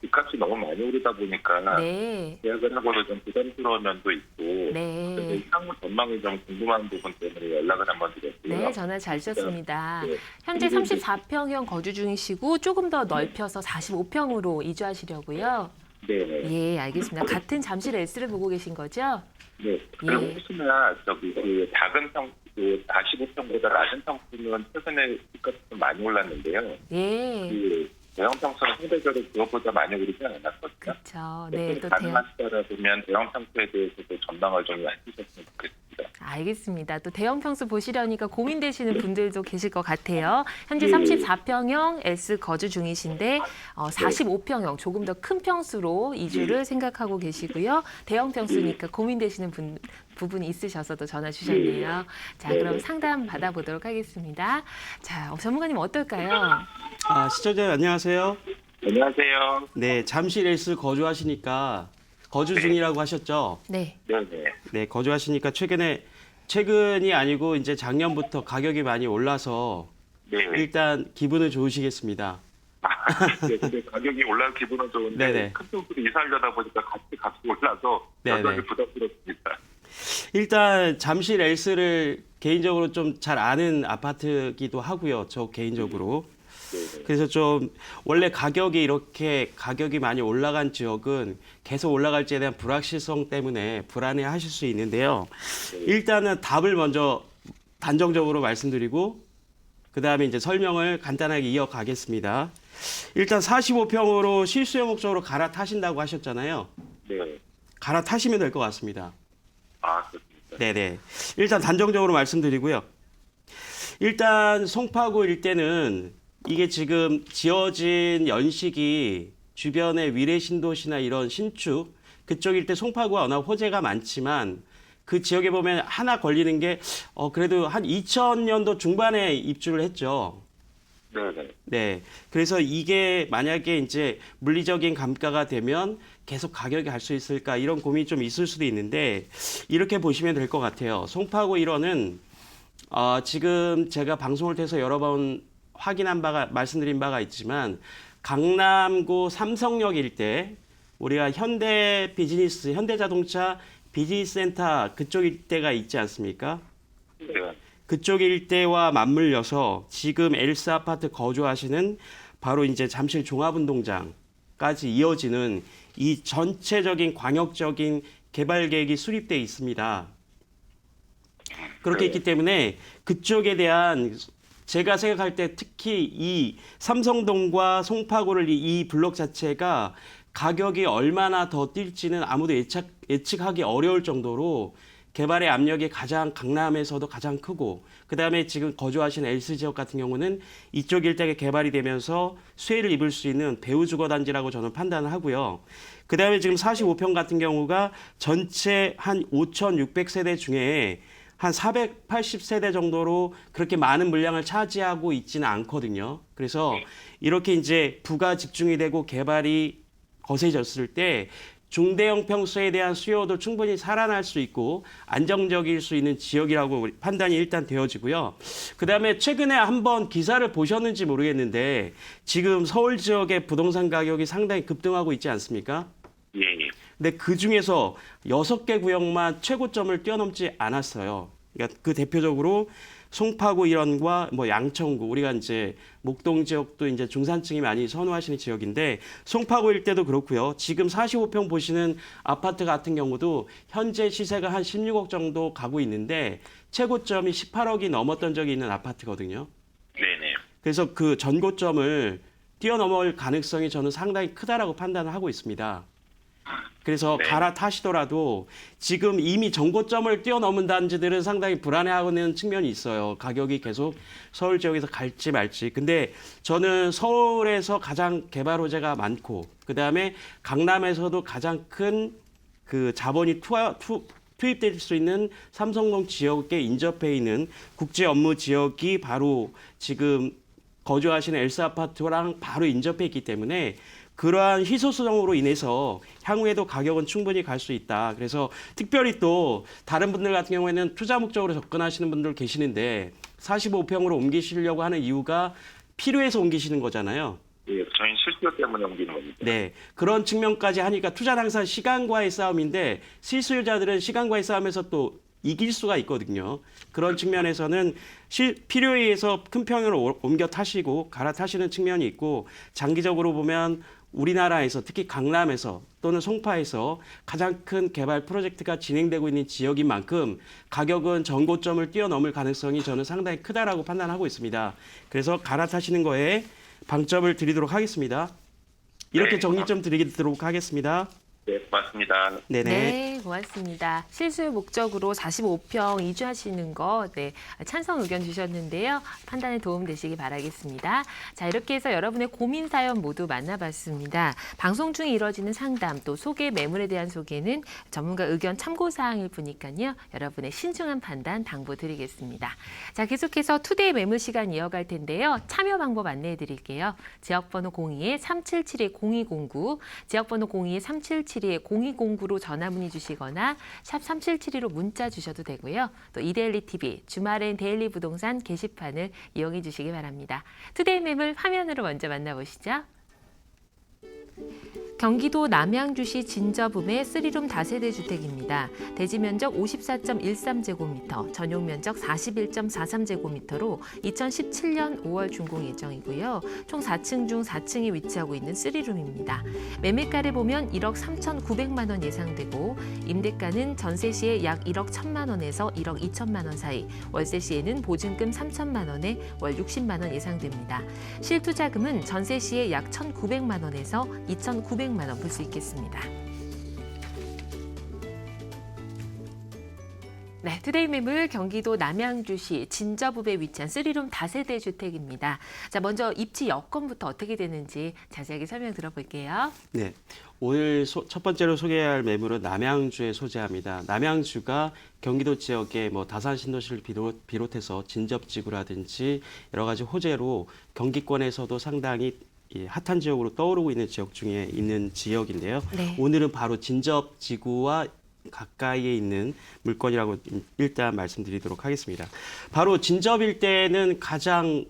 집값이 너무 많이 오르다 보니까 네. 계약을 하고도 좀 부담스러운 면도 있고 근데 네. 향후 전망이 좀 궁금한 부분 때문에 연락을 한번 드렸고요. 네, 전화 잘 주셨습니다. 네. 현재 34평형 거주 중이시고 조금 더 넓혀서 45평으로 이주하시려고요. 네. 예, 알겠습니다. 같은 잠실 S를 보고 계신 거죠? 네. 그리고 예. 혹시나 저기 그 작은 평, 그 45평보다 낮은 평수는 최근에 집값이 좀 많이 올랐는데요. 예. 그 대형 평수는 상대적으로 그것보다 많이 오르지 않았거든요. 그렇죠. 네, 또 대형. 가능하시다라면 대형 평수에 대해서도 전망을 좀 해주셨으면 좋겠습니다. 알겠습니다. 또 대형 평수 보시려니까 고민되시는 분들도 계실 것 같아요. 현재 예. 34평형 S 거주 중이신데 45평형 조금 더 큰 평수로 이주를 생각하고 계시고요. 대형 평수니까 고민되시는 부분이 있으셔서도 전화 주셨네요. 자, 그럼 상담 받아보도록 하겠습니다. 자, 전문가님 어떨까요? 시청자 안녕하세요. 안녕하세요. 네, 잠실 S 거주하시니까 거주 중이라고 하셨죠? 네. 네네. 네, 거주하시니까 최근이 아니고 이제 작년부터 가격이 많이 올라서 네. 일단 기분은 좋으시겠습니다. 네, 근데 가격이 올라올 기분은 좋은데 네네. 큰 평수로 이사하려다 보니까 같이 값이 올라서 네네. 여전히 부담스럽습니다. 일단 잠실 S를 개인적으로 좀 잘 아는 아파트기도 하고요. 저 개인적으로. 네네. 그래서 좀 원래 가격이 많이 올라간 지역은 계속 올라갈지에 대한 불확실성 때문에 불안해 하실 수 있는데요. 일단은 답을 먼저 단정적으로 말씀드리고 그다음에 이제 설명을 간단하게 이어가겠습니다. 일단 45평으로 실수용 목적으로 갈아타신다고 하셨잖아요. 네. 갈아타시면 될 것 같습니다. 그렇습니다. 네네. 일단 단정적으로 말씀드리고요. 일단 송파구 일대는 이게 지금 지어진 연식이 주변의 위례 신도시나 이런 신축 그쪽 일대 송파구가 워낙 호재가 많지만 그 지역에 보면 하나 걸리는 게 그래도 한 2000년도 중반에 입주를 했죠. 네네. 네. 그래서 이게 만약에 이제 물리적인 감가가 되면 계속 가격이 갈 수 있을까 이런 고민이 좀 있을 수도 있는데 이렇게 보시면 될 것 같아요. 송파구 1호는 지금 제가 방송을 통해서 여러 번 말씀드린 바가 있지만 강남구 삼성역 일대 우리가 현대자동차 비즈니스센터 그쪽 일대가 있지 않습니까? 네. 그쪽 일대와 맞물려서 지금 엘스 아파트 거주하시는 바로 이제 잠실 종합운동장까지 이어지는 이 전체적인 광역적인 개발 계획이 수립돼 있습니다. 그렇게 있기 때문에 그쪽에 대한 제가 생각할 때 특히 이 삼성동과 송파구를 이 블록 자체가 가격이 얼마나 더 뛸지는 아무도 예측하기 어려울 정도로 개발의 압력이 강남에서도 가장 크고 그다음에 지금 거주하시는 엘스 지역 같은 경우는 이쪽 일대가 개발이 되면서 수혜를 입을 수 있는 배후주거단지라고 저는 판단을 하고요. 그다음에 지금 45평 같은 경우가 전체 한 5,600세대 중에 한 480세대 정도로 그렇게 많은 물량을 차지하고 있지는 않거든요. 그래서 이렇게 이제 부가 집중이 되고 개발이 거세졌을 때 중대형 평수에 대한 수요도 충분히 살아날 수 있고 안정적일 수 있는 지역이라고 판단이 일단 되어지고요. 그다음에 최근에 한번 기사를 보셨는지 모르겠는데 지금 서울 지역의 부동산 가격이 상당히 급등하고 있지 않습니까? 예. 근데 그중에서 6개 구역만 최고점을 뛰어넘지 않았어요. 그러니까 그 대표적으로 송파구 일원과 뭐 양천구 우리가 이제 목동 지역도 이제 중산층이 많이 선호하시는 지역인데 송파구 일대도 그렇고요. 지금 45평 보시는 아파트 같은 경우도 현재 시세가 한 16억 정도 가고 있는데 최고점이 18억이 넘었던 적이 있는 아파트거든요. 네네. 그래서 그 전고점을 뛰어넘을 가능성이 저는 상당히 크다라고 판단을 하고 있습니다. 그래서 네. 갈아타시더라도 지금 이미 전고점을 뛰어넘은 단지들은 상당히 불안해하는 측면이 있어요. 가격이 계속 서울 지역에서 갈지 말지. 근데 저는 서울에서 가장 개발 호재가 많고 그다음에 강남에서도 가장 큰 그 자본이 투입될 수 있는 삼성동 지역에 인접해 있는 국제 업무 지역이 바로 지금 거주하시는 엘스 아파트랑 바로 인접해 있기 때문에 그러한 희소성으로 인해서 향후에도 가격은 충분히 갈 수 있다. 그래서 특별히 또 다른 분들 같은 경우에는 투자 목적으로 접근하시는 분들 계시는데 45평으로 옮기시려고 하는 이유가 필요해서 옮기시는 거잖아요. 예, 저희는 실수 때문에 옮기는 겁니다. 네, 그런 측면까지 하니까 투자는 항상 시간과의 싸움인데 실수요자들은 시간과의 싸움에서 또 이길 수가 있거든요. 그런 측면에서는 필요에 의해서 큰 평으로 옮겨 타시고 갈아타시는 측면이 있고 장기적으로 보면 우리나라에서 특히 강남에서 또는 송파에서 가장 큰 개발 프로젝트가 진행되고 있는 지역인 만큼 가격은 전고점을 뛰어넘을 가능성이 저는 상당히 크다라고 판단하고 있습니다. 그래서 갈아타시는 거에 방점을 드리도록 하겠습니다. 이렇게 네. 정리 좀 드리도록 하겠습니다. 네, 고맙습니다. 네네. 네, 고맙습니다. 실수 목적으로 45평 이주하시는 거 찬성 의견 주셨는데요. 판단에 도움 되시기 바라겠습니다. 자, 이렇게 해서 여러분의 고민 사연 모두 만나봤습니다. 방송 중에 이뤄지는 상담 또 소개 매물에 대한 소개는 전문가 의견 참고 사항일 뿐이니까요. 여러분의 신중한 판단 당부드리겠습니다. 자, 계속해서 투데이 매물 시간 이어갈 텐데요. 참여 방법 안내해 드릴게요. 지역번호 02-377-0209, 지역번호 02-377-0209로 전화 문의 주시거나 샵 3772로 문자 주셔도 되고요. 또 이데일리 TV, 주말엔 데일리 부동산 게시판을 이용해 주시기 바랍니다. 투데이 매물 화면으로 먼저 만나보시죠. 경기도 남양주시 진저붐의 3룸 다세대 주택입니다. 대지 면적 54.13제곱미터, 전용 면적 41.43제곱미터로 2017년 5월 준공 예정이고요. 총 4층 중 4층이 위치하고 있는 3룸입니다. 매매가를 보면 1억 3,900만 원 예상되고 임대가는 전세 시에 약 1억 1천만 원에서 1억 2천만 원 사이, 월세 시에는 보증금 3천만 원에 월 60만 원 예상됩니다. 실투자금은 전세 시에 약 1,900만 원에서 2,900만 원 볼 수 있겠습니다. 네, 투데이 매물 경기도 남양주시 진저붐에 위치한 3룸 다세대 주택입니다. 자, 먼저 입지 여건부터 어떻게 되는지 자세하게 설명 들어볼게요. 네, 오늘 첫 번째로 소개할 매물은 남양주에 소재합니다. 남양주가 경기도 지역의 다산 신도시를 비롯해서 진접지구라든지 여러 가지 호재로 경기권에서도 상당히 핫한 지역으로 떠오르고 있는 지역 중에 있는 지역인데요. 네. 오늘은 바로 진접지구와 가까이에 있는 물건이라고 일단 말씀드리도록 하겠습니다. 바로 진접 일대는 가장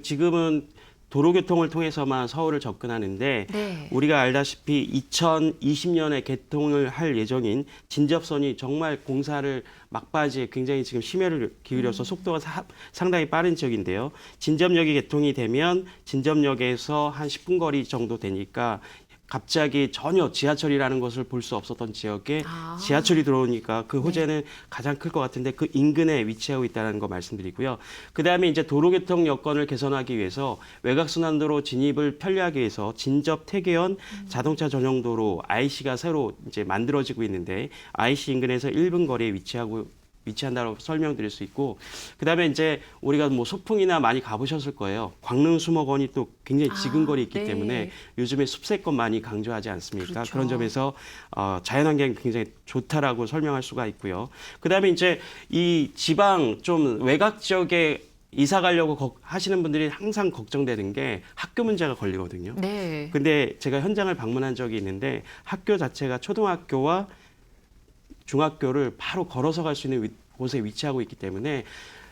지금은 도로교통을 통해서만 서울을 접근하는데 네. 우리가 알다시피 2020년에 개통을 할 예정인 진접선이 정말 공사를 막바지에 굉장히 지금 심혈을 기울여서 속도가 상당히 빠른 지역인데요. 진접역이 개통이 되면 진접역에서 한 10분 거리 정도 되니까 갑자기 전혀 지하철이라는 것을 볼 수 없었던 지역에 지하철이 들어오니까 그 호재는 가장 클 것 같은데 그 인근에 위치하고 있다는 거 말씀드리고요. 그다음에 이제 도로교통 여건을 개선하기 위해서 외곽순환도로 진입을 편리하기 위해서 진접 태계원 자동차 전용도로 IC가 새로 이제 만들어지고 있는데 IC 인근에서 1분 거리에 위치한다고 설명드릴 수 있고, 그다음에 이제 우리가 소풍이나 많이 가보셨을 거예요. 광릉 수목원이 또 굉장히 지근거리 있기 네. 때문에 요즘에 숲세권 많이 강조하지 않습니까? 그렇죠. 그런 점에서 자연환경이 굉장히 좋다라고 설명할 수가 있고요. 그다음에 이제 이 지방 좀 외곽 지역에 이사 가려고 하시는 분들이 항상 걱정되는 게 학교 문제가 걸리거든요. 네. 근데 제가 현장을 방문한 적이 있는데 학교 자체가 초등학교와 중학교를 바로 걸어서 갈 수 있는 곳에 위치하고 있기 때문에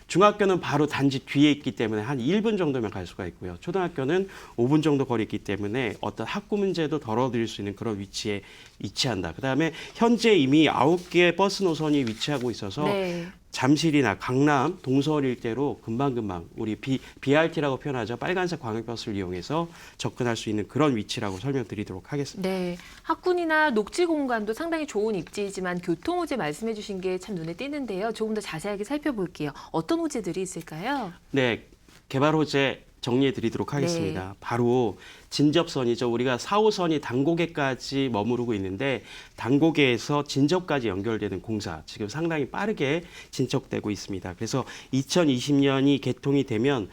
중학교는 바로 단지 뒤에 있기 때문에 한 1분 정도면 갈 수가 있고요. 초등학교는 5분 정도 거리 있기 때문에 어떤 학구 문제도 덜어드릴 수 있는 그런 위치에 위치한다. 그다음에 현재 이미 9개의 버스 노선이 위치하고 있어서 네. 잠실이나 강남, 동서울 일대로 금방금방 우리 BRT라고 표현하죠. 빨간색 광역버스를 이용해서 접근할 수 있는 그런 위치라고 설명드리도록 하겠습니다. 네, 학군이나 녹지 공간도 상당히 좋은 입지이지만 교통 호재 말씀해 주신 게 참 눈에 띄는데요. 조금 더 자세하게 살펴볼게요. 어떤 호재들이 있을까요? 네, 개발 호재 정리해 드리도록 하겠습니다. 네. 바로 진접선이죠. 우리가 4호선이 단고개까지 머무르고 있는데 단고개에서 진접까지 연결되는 공사 지금 상당히 빠르게 진척되고 있습니다. 그래서 2020년이 개통이 되면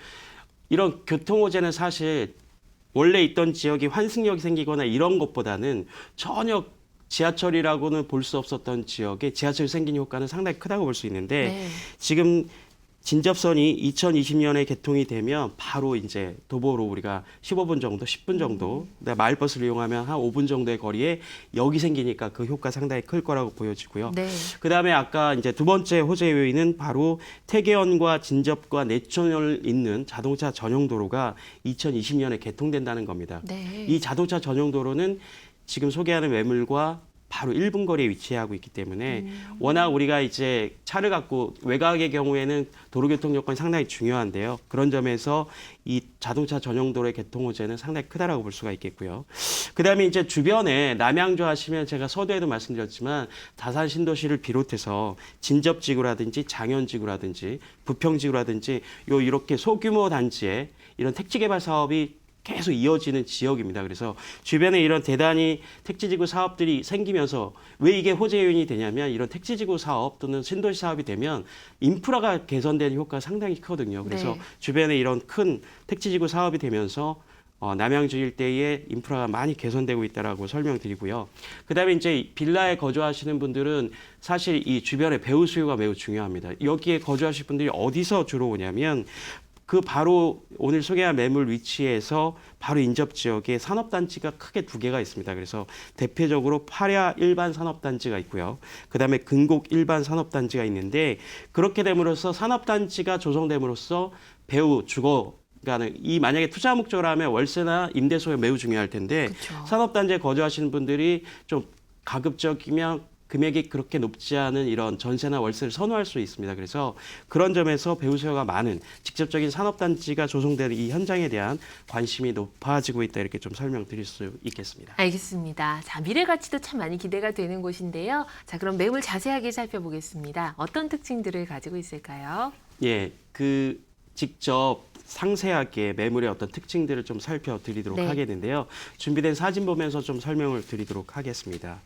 이런 교통 호재는 사실 원래 있던 지역이 환승역이 생기거나 이런 것보다는 전혀 지하철이라고는 볼 수 없었던 지역에 지하철이 생긴 효과는 상당히 크다고 볼 수 있는데 네. 지금 진접선이 2020년에 개통이 되면 바로 이제 도보로 우리가 15분 정도, 10분 정도, 그다음에 마을버스를 이용하면 한 5분 정도의 거리에 여기 생기니까 그 효과 상당히 클 거라고 보여지고요. 네. 그다음에 아까 이제 두 번째 호재 요인은 바로 태계원과 진접과 내촌을 잇는 자동차 전용 도로가 2020년에 개통된다는 겁니다. 네. 이 자동차 전용 도로는 지금 소개하는 매물과 바로 1분 거리에 위치하고 있기 때문에 워낙 우리가 이제 차를 갖고 외곽의 경우에는 도로교통 여건이 상당히 중요한데요. 그런 점에서 이 자동차 전용 도로의 개통 호재는 상당히 크다라고 볼 수가 있겠고요. 그다음에 이제 주변에 남양주 하시면 제가 서두에도 말씀드렸지만 다산 신도시를 비롯해서 진접지구라든지 장현지구라든지 부평지구라든지 이렇게 소규모 단지에 이런 택지 개발 사업이 계속 이어지는 지역입니다. 그래서 주변에 이런 대단히 택지지구 사업들이 생기면서 왜 이게 호재 요인이 되냐면 이런 택지지구 사업 또는 신도시 사업이 되면 인프라가 개선되는 효과가 상당히 크거든요. 그래서 네. 주변에 이런 큰 택지지구 사업이 되면서 남양주 일대에 인프라가 많이 개선되고 있다라고 설명드리고요. 그다음에 이제 빌라에 거주하시는 분들은 사실 이 주변에 배우 수요가 매우 중요합니다. 여기에 거주하실 분들이 어디서 주로 오냐면 그 바로 오늘 소개한 매물 위치에서 바로 인접 지역에 산업단지가 크게 두 개가 있습니다. 그래서 대표적으로 파랴 일반 산업단지가 있고요. 그다음에 근곡 일반 산업단지가 있는데 그렇게 됨으로써 산업단지가 조성됨으로써 배우 주거 그러니까 이 만약에 투자 목적으로 하면 월세나 임대 소요 매우 중요할 텐데 그쵸. 산업단지에 거주하시는 분들이 좀 가급적이면 금액이 그렇게 높지 않은 이런 전세나 월세를 선호할 수 있습니다. 그래서 그런 점에서 배우 수요가 많은 직접적인 산업단지가 조성되는 이 현장에 대한 관심이 높아지고 있다 이렇게 좀 설명드릴 수 있겠습니다. 알겠습니다. 자, 미래 가치도 참 많이 기대가 되는 곳인데요. 자, 그럼 매물 자세하게 살펴보겠습니다. 어떤 특징들을 가지고 있을까요? 예, 직접 상세하게 매물의 어떤 특징들을 좀 살펴드리도록 네. 하겠는데요. 준비된 사진 보면서 좀 설명을 드리도록 하겠습니다.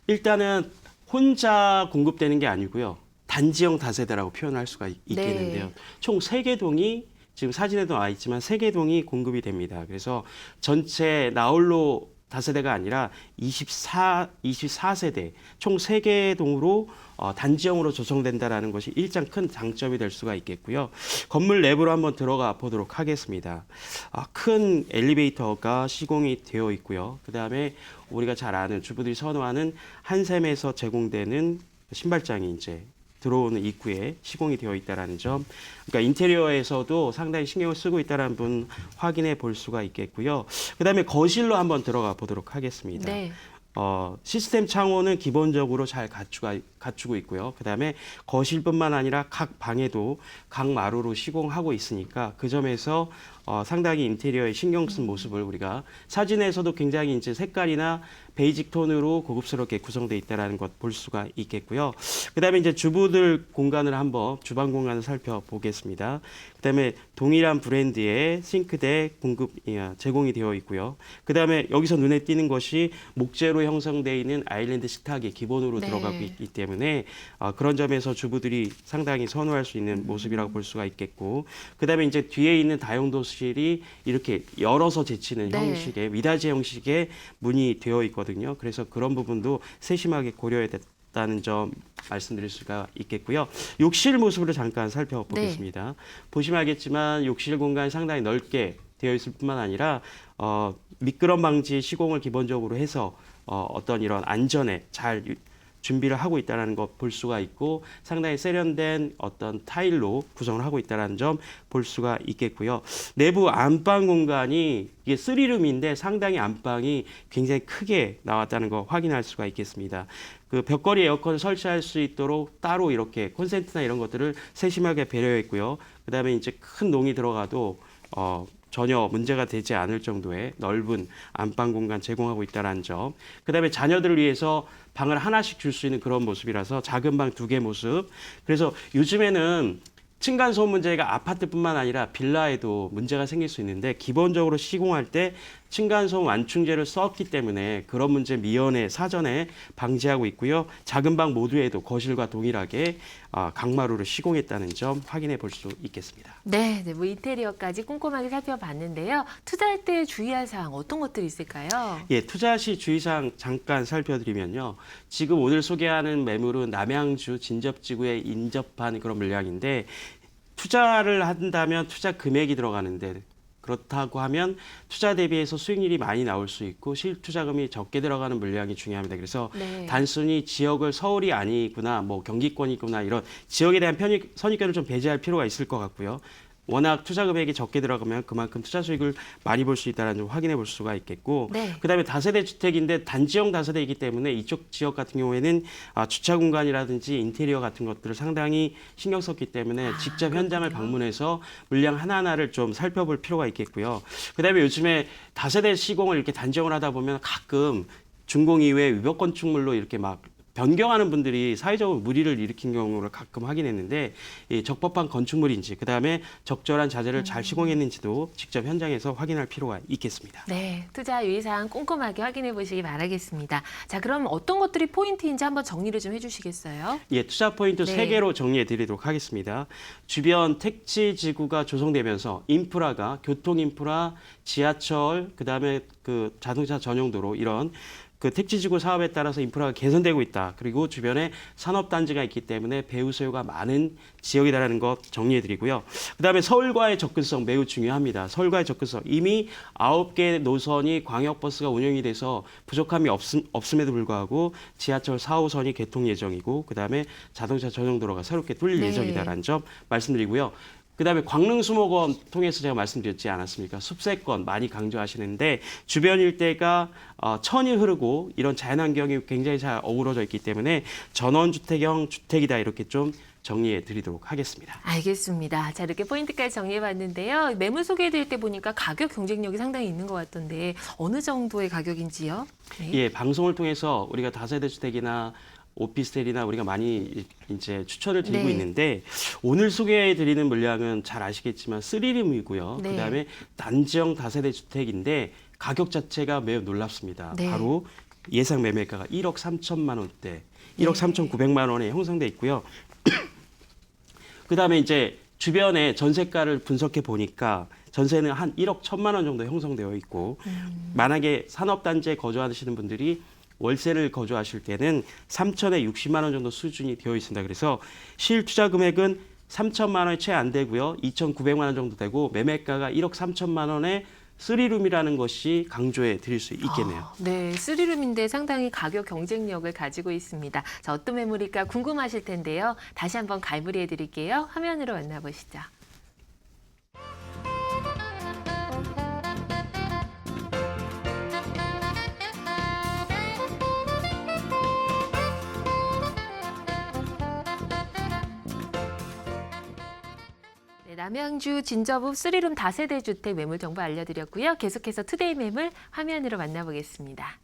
일단은 혼자 공급되는 게 아니고요. 단지형 다세대라고 표현할 수가 있겠는데요. 네. 총 3개 동이 지금 사진에도 나와 있지만 3개 동이 공급이 됩니다. 그래서 전체 나홀로 다세대가 아니라 24세대 총 3개 동으로 단지형으로 조성된다라는 것이 일장 큰 장점이 될 수가 있겠고요. 건물 내부로 한번 들어가 보도록 하겠습니다. 큰 엘리베이터가 시공이 되어 있고요. 그다음에 우리가 잘 아는 주부들이 선호하는 한샘에서 제공되는 신발장이 이제 들어오는 입구에 시공이 되어 있다는 점, 그러니까 인테리어에서도 상당히 신경을 쓰고 있다는 분 확인해 볼 수가 있겠고요. 그다음에 거실로 한번 들어가 보도록 하겠습니다. 네. 시스템 창호는 기본적으로 잘 갖추고 있고요. 그다음에 거실뿐만 아니라 각 방에도 각 마루로 시공하고 있으니까 그 점에서 상당히 인테리어에 신경 쓴 모습을 우리가 사진에서도 굉장히 이제 색깔이나 베이직 톤으로 고급스럽게 구성되어 있다는 것 볼 수가 있겠고요. 그다음에 이제 주부들 공간을 한번 주방 공간을 살펴보겠습니다. 그다음에 동일한 브랜드의 싱크대 제공이 되어 있고요. 그다음에 여기서 눈에 띄는 것이 목재로 형성되어 있는 아일랜드 식탁이 기본으로 네. 들어가고 있기 때문에 그런 점에서 주부들이 상당히 선호할 수 있는 모습이라고 볼 수가 있겠고, 그다음에 이제 뒤에 있는 다용도실이 이렇게 열어서 제치는 네. 형식의 미닫이 형식의 문이 되어 있거든요. 그래서 그런 부분도 세심하게 고려해야 다는 점 말씀드릴 수가 있겠고요. 욕실 모습으로 잠깐 살펴보겠습니다. 보시면 알겠지만 욕실 공간이 상당히 넓게 되어 있을 뿐만 아니라 미끄럼 방지 시공을 기본적으로 해서 어떤 이런 안전에 잘 준비를 하고 있다는 것 볼 수가 있고 상당히 세련된 어떤 타일로 구성을 하고 있다는 점 볼 수가 있겠고요. 내부 안방 공간이 이게 3룸인데 상당히 안방이 굉장히 크게 나왔다는 거 확인할 수가 있겠습니다. 그 벽걸이 에어컨을 설치할 수 있도록 따로 이렇게 콘센트나 이런 것들을 세심하게 배려했고요. 그다음에 이제 큰 농이 들어가도 전혀 문제가 되지 않을 정도의 넓은 안방 공간 제공하고 있다는 점. 그다음에 자녀들을 위해서 방을 하나씩 줄 수 있는 그런 모습이라서 작은 방 2개 모습. 그래서 요즘에는 층간소음 문제가 아파트뿐만 아니라 빌라에도 문제가 생길 수 있는데 기본적으로 시공할 때 층간소음 완충제를 썼기 때문에 그런 문제 미연에 사전에 방지하고 있고요. 작은 방 모두에도 거실과 동일하게 강마루를 시공했다는 점 확인해 볼 수 있겠습니다. 네, 뭐 인테리어까지 꼼꼼하게 살펴봤는데요. 투자할 때 주의할 사항 어떤 것들이 있을까요? 예, 투자 시 주의사항 잠깐 살펴드리면요. 지금 오늘 소개하는 매물은 남양주 진접지구에 인접한 그런 물량인데 투자를 한다면 투자 금액이 들어가는데 그렇다고 하면 투자 대비해서 수익률이 많이 나올 수 있고 실투자금이 적게 들어가는 물량이 중요합니다. 그래서 네. 단순히 지역을 서울이 아니구나, 뭐 경기권이구나 이런 지역에 대한 선입견을 좀 배제할 필요가 있을 것 같고요. 워낙 투자 금액이 적게 들어가면 그만큼 투자 수익을 많이 볼 수 있다는 점 확인해 볼 수가 있겠고, 네. 그다음에 다세대 주택인데 단지형 다세대이기 때문에 이쪽 지역 같은 경우에는 주차 공간이라든지 인테리어 같은 것들을 상당히 신경 썼기 때문에 직접 현장을 방문해서 물량 하나하나를 좀 살펴볼 필요가 있겠고요. 그다음에 요즘에 다세대 시공을 이렇게 단지형을 하다 보면 가끔 준공 이후에 위법 건축물로 이렇게 막 변경하는 분들이 사회적으로 물의를 일으킨 경우를 가끔 확인했는데 이 적법한 건축물인지 그다음에 적절한 자재를 잘 시공했는지도 직접 현장에서 확인할 필요가 있겠습니다. 네, 투자 유의사항 꼼꼼하게 확인해 보시기 바라겠습니다. 자, 그럼 어떤 것들이 포인트인지 한번 정리를 좀 해주시겠어요? 예, 투자 포인트 네. 3개로 정리해 드리도록 하겠습니다. 주변 택지 지구가 조성되면서 인프라가 교통 인프라, 지하철, 그다음에 그 자동차 전용 도로 이런 그 택지지구 사업에 따라서 인프라가 개선되고 있다. 그리고 주변에 산업단지가 있기 때문에 배후 수요가 많은 지역이다라는 것 정리해드리고요. 그다음에 서울과의 접근성 매우 중요합니다. 서울과의 접근성. 이미 9개 노선이 광역버스가 운영이 돼서 부족함이 없음에도 불구하고 지하철 4호선이 개통 예정이고 그다음에 자동차 전용도로가 새롭게 뚫릴 네. 예정이다라는 점 말씀드리고요. 그다음에 광릉 수목원 통해서 제가 말씀드렸지 않았습니까? 숲세권 많이 강조하시는데 주변 일대가 천이 흐르고 이런 자연환경이 굉장히 잘 어우러져 있기 때문에 전원주택형 주택이다 이렇게 좀 정리해 드리도록 하겠습니다. 알겠습니다. 자, 이렇게 포인트까지 정리해 봤는데요. 매물 소개해 드릴 때 보니까 가격 경쟁력이 상당히 있는 것 같던데 어느 정도의 가격인지요? 네. 예, 방송을 통해서 우리가 다세대 주택이나 오피스텔이나 우리가 많이 이제 추천을 드리고 네. 있는데 오늘 소개해 드리는 물량은 잘 아시겠지만 3룸이고요. 네. 그다음에 단지형 다세대 주택인데 가격 자체가 매우 놀랍습니다. 네. 바로 예상 매매가가 1억 3천만 원대, 1억 3,900만 원에 형성돼 있고요. 그다음에 이제 주변에 전세가를 분석해 보니까 전세는 한 1억 1천만 원 정도 형성되어 있고 만약에 산업단지에 거주하시는 분들이 월세를 거주하실 때는 3천에 60만 원 정도 수준이 되어 있습니다. 그래서 실투자 금액은 3천만 원이 채 안 되고요. 2,900만 원 정도 되고 매매가가 1억 3천만 원에 3룸이라는 것이 강조해 드릴 수 있겠네요. 네, 3룸인데 상당히 가격 경쟁력을 가지고 있습니다. 자, 어떤 매물일까 궁금하실 텐데요. 다시 한번 갈무리해 드릴게요. 화면으로 만나보시죠. 네, 남양주 진저읍 3룸 다세대 주택 매물 정보 알려드렸고요. 계속해서 투데이 매물 화면으로 만나보겠습니다.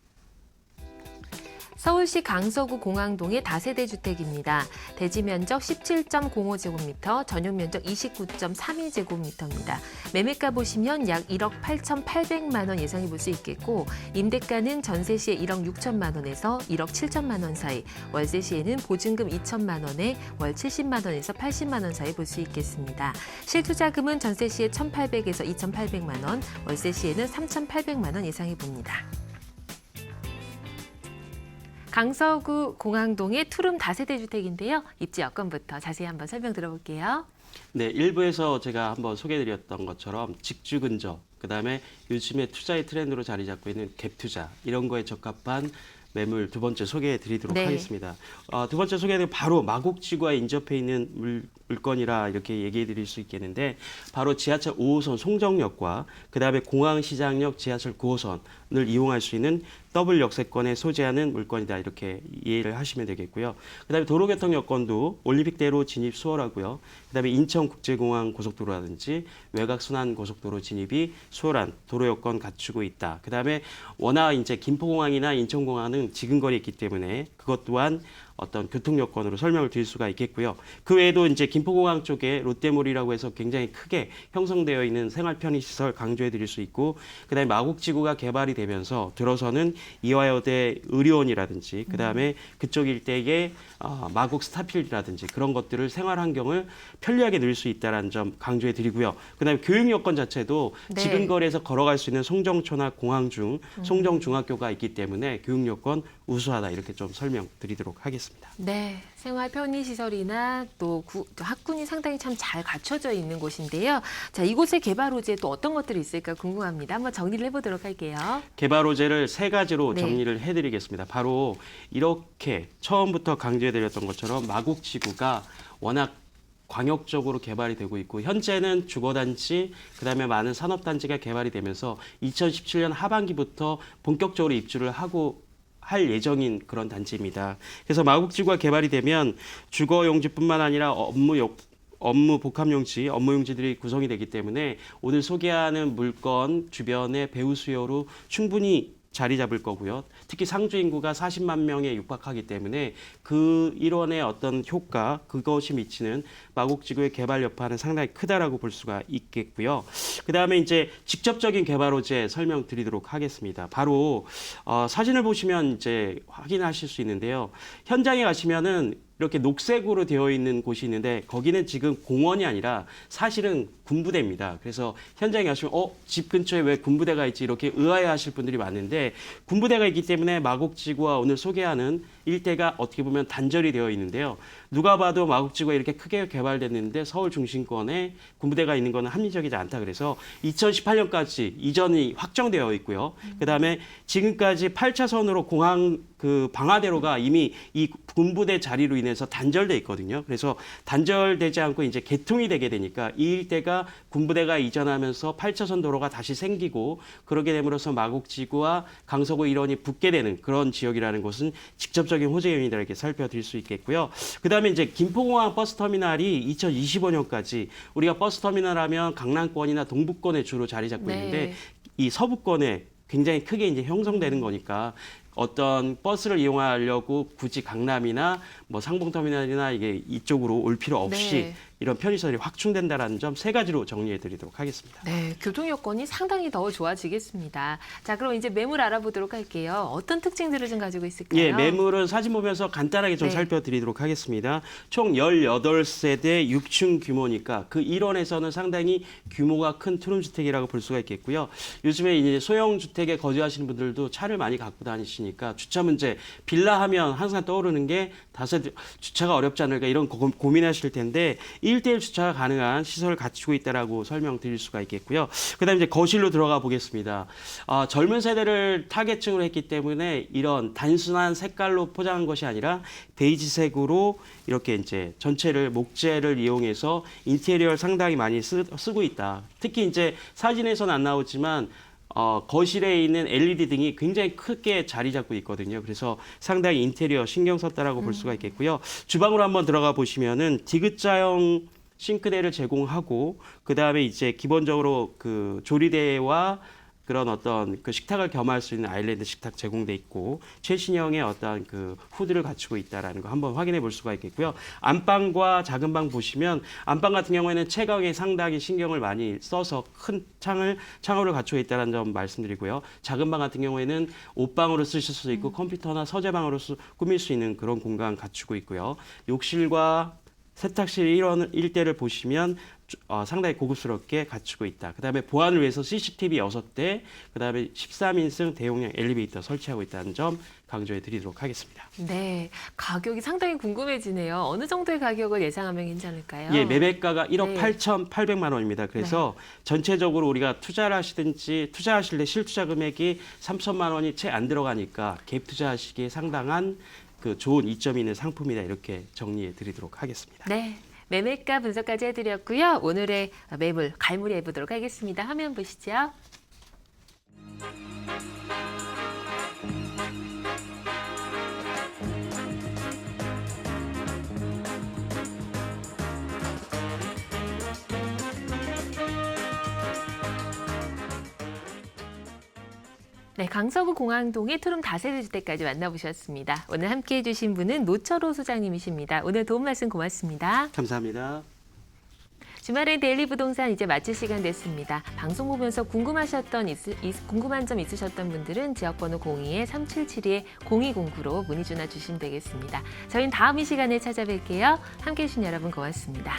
서울시 강서구 공항동의 다세대 주택입니다. 대지 면적 17.05제곱미터, 전용 면적 29.32제곱미터입니다. 매매가 보시면 약 1억 8,800만 원 예상해 볼 수 있겠고 임대가는 전세 시에 1억 6천만 원에서 1억 7천만 원 사이, 월세 시에는 보증금 2천만 원에 월 70만 원에서 80만 원 사이 볼 수 있겠습니다. 실투자금은 전세 시에 1,800에서 2,800만 원, 월세 시에는 3,800만 원 예상해 봅니다. 강서구 공항동의 투룸 다세대 주택인데요. 입지 여건부터 자세히 한번 설명 들어볼게요. 네, 일부에서 제가 한번 소개해드렸던 것처럼 직주 근접, 그다음에 요즘에 투자의 트렌드로 자리 잡고 있는 갭 투자 이런 거에 적합한 매물 두 번째 소개해드리도록 네. 하겠습니다. 두 번째 소개는 바로 마곡지구와 인접해 있는 물건이라 이렇게 얘기해드릴 수 있겠는데 바로 지하철 5호선 송정역과 그다음에 공항시장역 지하철 9호선을 이용할 수 있는 더블 역세권에 소재하는 물건이다 이렇게 이해를 하시면 되겠고요. 그다음에 도로교통 여건도 올림픽대로 진입 수월하고요. 그다음에 인천국제공항 고속도로라든지 외곽순환 고속도로 진입이 수월한 도로 여건 갖추고 있다. 그다음에 워낙 이제 김포공항이나 인천공항은 지근거리에 있기 때문에 그것 또한 어떤 교통 여건으로 설명을 드릴 수가 있겠고요. 그 외에도 이제 김포공항 쪽에 롯데몰이라고 해서 굉장히 크게 형성되어 있는 생활 편의 시설 강조해 드릴 수 있고, 그다음에 마곡지구가 개발이 되면서 들어서는 이화여대 의료원이라든지 그다음에 그쪽 일대에 마곡 스타필드라든지 그런 것들을 생활 환경을 편리하게 누릴 수 있다는 점 강조해 드리고요. 그다음에 교육 여건 자체도 네. 지금 거리에서 걸어갈 수 있는 송정초나 공항중, 송정중학교가 있기 때문에 교육 여건 우수하다 이렇게 좀 설명드리도록 하겠습니다. 네, 생활 편의 시설이나 또 학군이 상당히 참 잘 갖춰져 있는 곳인데요. 자, 이곳의 개발 호재 또 어떤 것들이 있을까 궁금합니다. 한번 정리를 해보도록 할게요. 개발 호재를 세 가지로 네. 정리를 해드리겠습니다. 바로 이렇게 처음부터 강조해드렸던 것처럼 마곡지구가 워낙 광역적으로 개발이 되고 있고, 현재는 주거단지, 그다음에 많은 산업단지가 개발이 되면서 2017년 하반기부터 본격적으로 입주를 하고 할 예정인 그런 단지입니다. 그래서 마곡지구가 개발이 되면 주거 용지뿐만 아니라 업무 복합 용지, 업무 용지들이 구성이 되기 때문에 오늘 소개하는 물건 주변의 배후 수요로 충분히 자리 잡을 거고요. 특히 상주 인구가 40만 명에 육박하기 때문에 그 일원의 어떤 효과, 그것이 미치는 마곡지구의 개발 여파는 상당히 크다라고 볼 수가 있겠고요. 그다음에 이제 직접적인 개발 호재 설명드리도록 하겠습니다. 바로 사진을 보시면 이제 확인하실 수 있는데요. 현장에 가시면은 이렇게 녹색으로 되어 있는 곳이 있는데 거기는 지금 공원이 아니라 사실은 군부대입니다. 그래서 현장에 가시면 집 근처에 왜 군부대가 있지 이렇게 의아해하실 분들이 많은데, 군부대가 있기 때문에 마곡지구와 오늘 소개하는 일대가 어떻게 보면 단절이 되어 있는데요. 누가 봐도 마곡지구가 이렇게 크게 개발됐는데 서울 중심권에 군부대가 있는 것은 합리적이지 않다. 그래서 2018년까지 이전이 확정되어 있고요. 그다음에 지금까지 8차선으로 공항 그 방화대로가 이미 이 군부대 자리로 인해서 단절돼 있거든요. 그래서 단절되지 않고 이제 개통이 되게 되니까 이 일대가 군부대가 이전하면서 8차선 도로가 다시 생기고, 그러게 됨으로써 마곡지구와 강서구 일원이 붙게 되는 그런 지역이라는 것은 직접적인 호재 요인이다 이렇게 살펴드릴 수 있겠고요. 그다음에 이제 김포공항 버스터미널이 2025년까지 우리가 버스터미널 하면 강남권이나 동부권에 주로 자리 잡고 네. 있는데 이 서부권에 굉장히 크게 이제 형성되는 거니까 어떤 버스를 이용하려고 굳이 강남이나 뭐 상봉터미널이나 이게 이쪽으로 올 필요 없이 네. 이런 편의시설이 확충된다라는 점 세 가지로 정리해 드리도록 하겠습니다. 네, 교통 여건이 상당히 더 좋아지겠습니다. 자, 그럼 이제 매물 알아보도록 할게요. 어떤 특징들을 좀 가지고 있을까요? 예, 매물은 사진 보면서 간단하게 좀 네. 살펴드리도록 하겠습니다. 총 18세대 6층 규모니까 그 일원에서는 상당히 규모가 큰 투룸주택이라고 볼 수가 있겠고요. 요즘에 이제 소형 주택에 거주하시는 분들도 차를 많이 갖고 다니시니까 주차 문제, 빌라 하면 항상 떠오르는 게 주차가 어렵지 않을까 이런 고민하실 텐데 1대1 주차가 가능한 시설을 갖추고 있다라고 설명드릴 수가 있겠고요. 그다음에 이제 거실로 들어가 보겠습니다. 젊은 세대를 타겟층으로 했기 때문에 이런 단순한 색깔로 포장한 것이 아니라 베이지색으로 이렇게 이제 전체를 목재를 이용해서 인테리어를 상당히 많이 쓰고 있다. 특히 이제 사진에서는 안 나오지만 거실에 있는 LED 등이 굉장히 크게 자리 잡고 있거든요. 그래서 상당히 인테리어 신경 썼다라고 볼 수가 있겠고요. 주방으로 한번 들어가 보시면은 디귿자형 싱크대를 제공하고, 그 다음에 이제 기본적으로 그 조리대와 그런 어떤 그 식탁을 겸할 수 있는 아일랜드 식탁 제공돼 있고, 최신형의 어떤 그 후드를 갖추고 있다라는 거 한번 확인해 볼 수가 있겠고요. 안방과 작은 방 보시면 안방 같은 경우에는 채광에 상당히 신경을 많이 써서 큰 창호를 갖추고 있다는 점 말씀드리고요. 작은 방 같은 경우에는 옷방으로 쓰실 수 있고 컴퓨터나 서재방으로 꾸밀 수 있는 그런 공간 갖추고 있고요. 욕실과 세탁실 일대를 보시면 상당히 고급스럽게 갖추고 있다. 그다음에 보안을 위해서 CCTV 6대, 그다음에 13인승 대용량 엘리베이터 설치하고 있다는 점 강조해 드리도록 하겠습니다. 네, 가격이 상당히 궁금해지네요. 어느 정도의 가격을 예상하면 괜찮을까요? 예, 매매가가 1억 네. 8,800만 원입니다. 그래서 전체적으로 우리가 투자를 하시든지 투자하실 때 실투자 금액이 3천만 원이 채 안 들어가니까 갭 투자하시기에 상당한 그 좋은 이점이 있는 상품이다 이렇게 정리해 드리도록 하겠습니다. 네, 매매가 분석까지 해드렸고요. 오늘의 매물 갈무리 해보도록 하겠습니다. 화면 보시죠. 네, 강서구 공항동의 투룸 다세대 주택까지 만나보셨습니다. 오늘 함께해 주신 분은 노철호 소장님이십니다. 오늘 도움 말씀 고맙습니다. 감사합니다. 주말엔 데일리 부동산 이제 마칠 시간 됐습니다. 방송 보면서 궁금한 점 있으셨던 분들은 지역번호 02-3772-0209로 문의 전화 주시면 되겠습니다. 저희는 다음 이 시간에 찾아뵐게요. 함께해 주신 여러분 고맙습니다.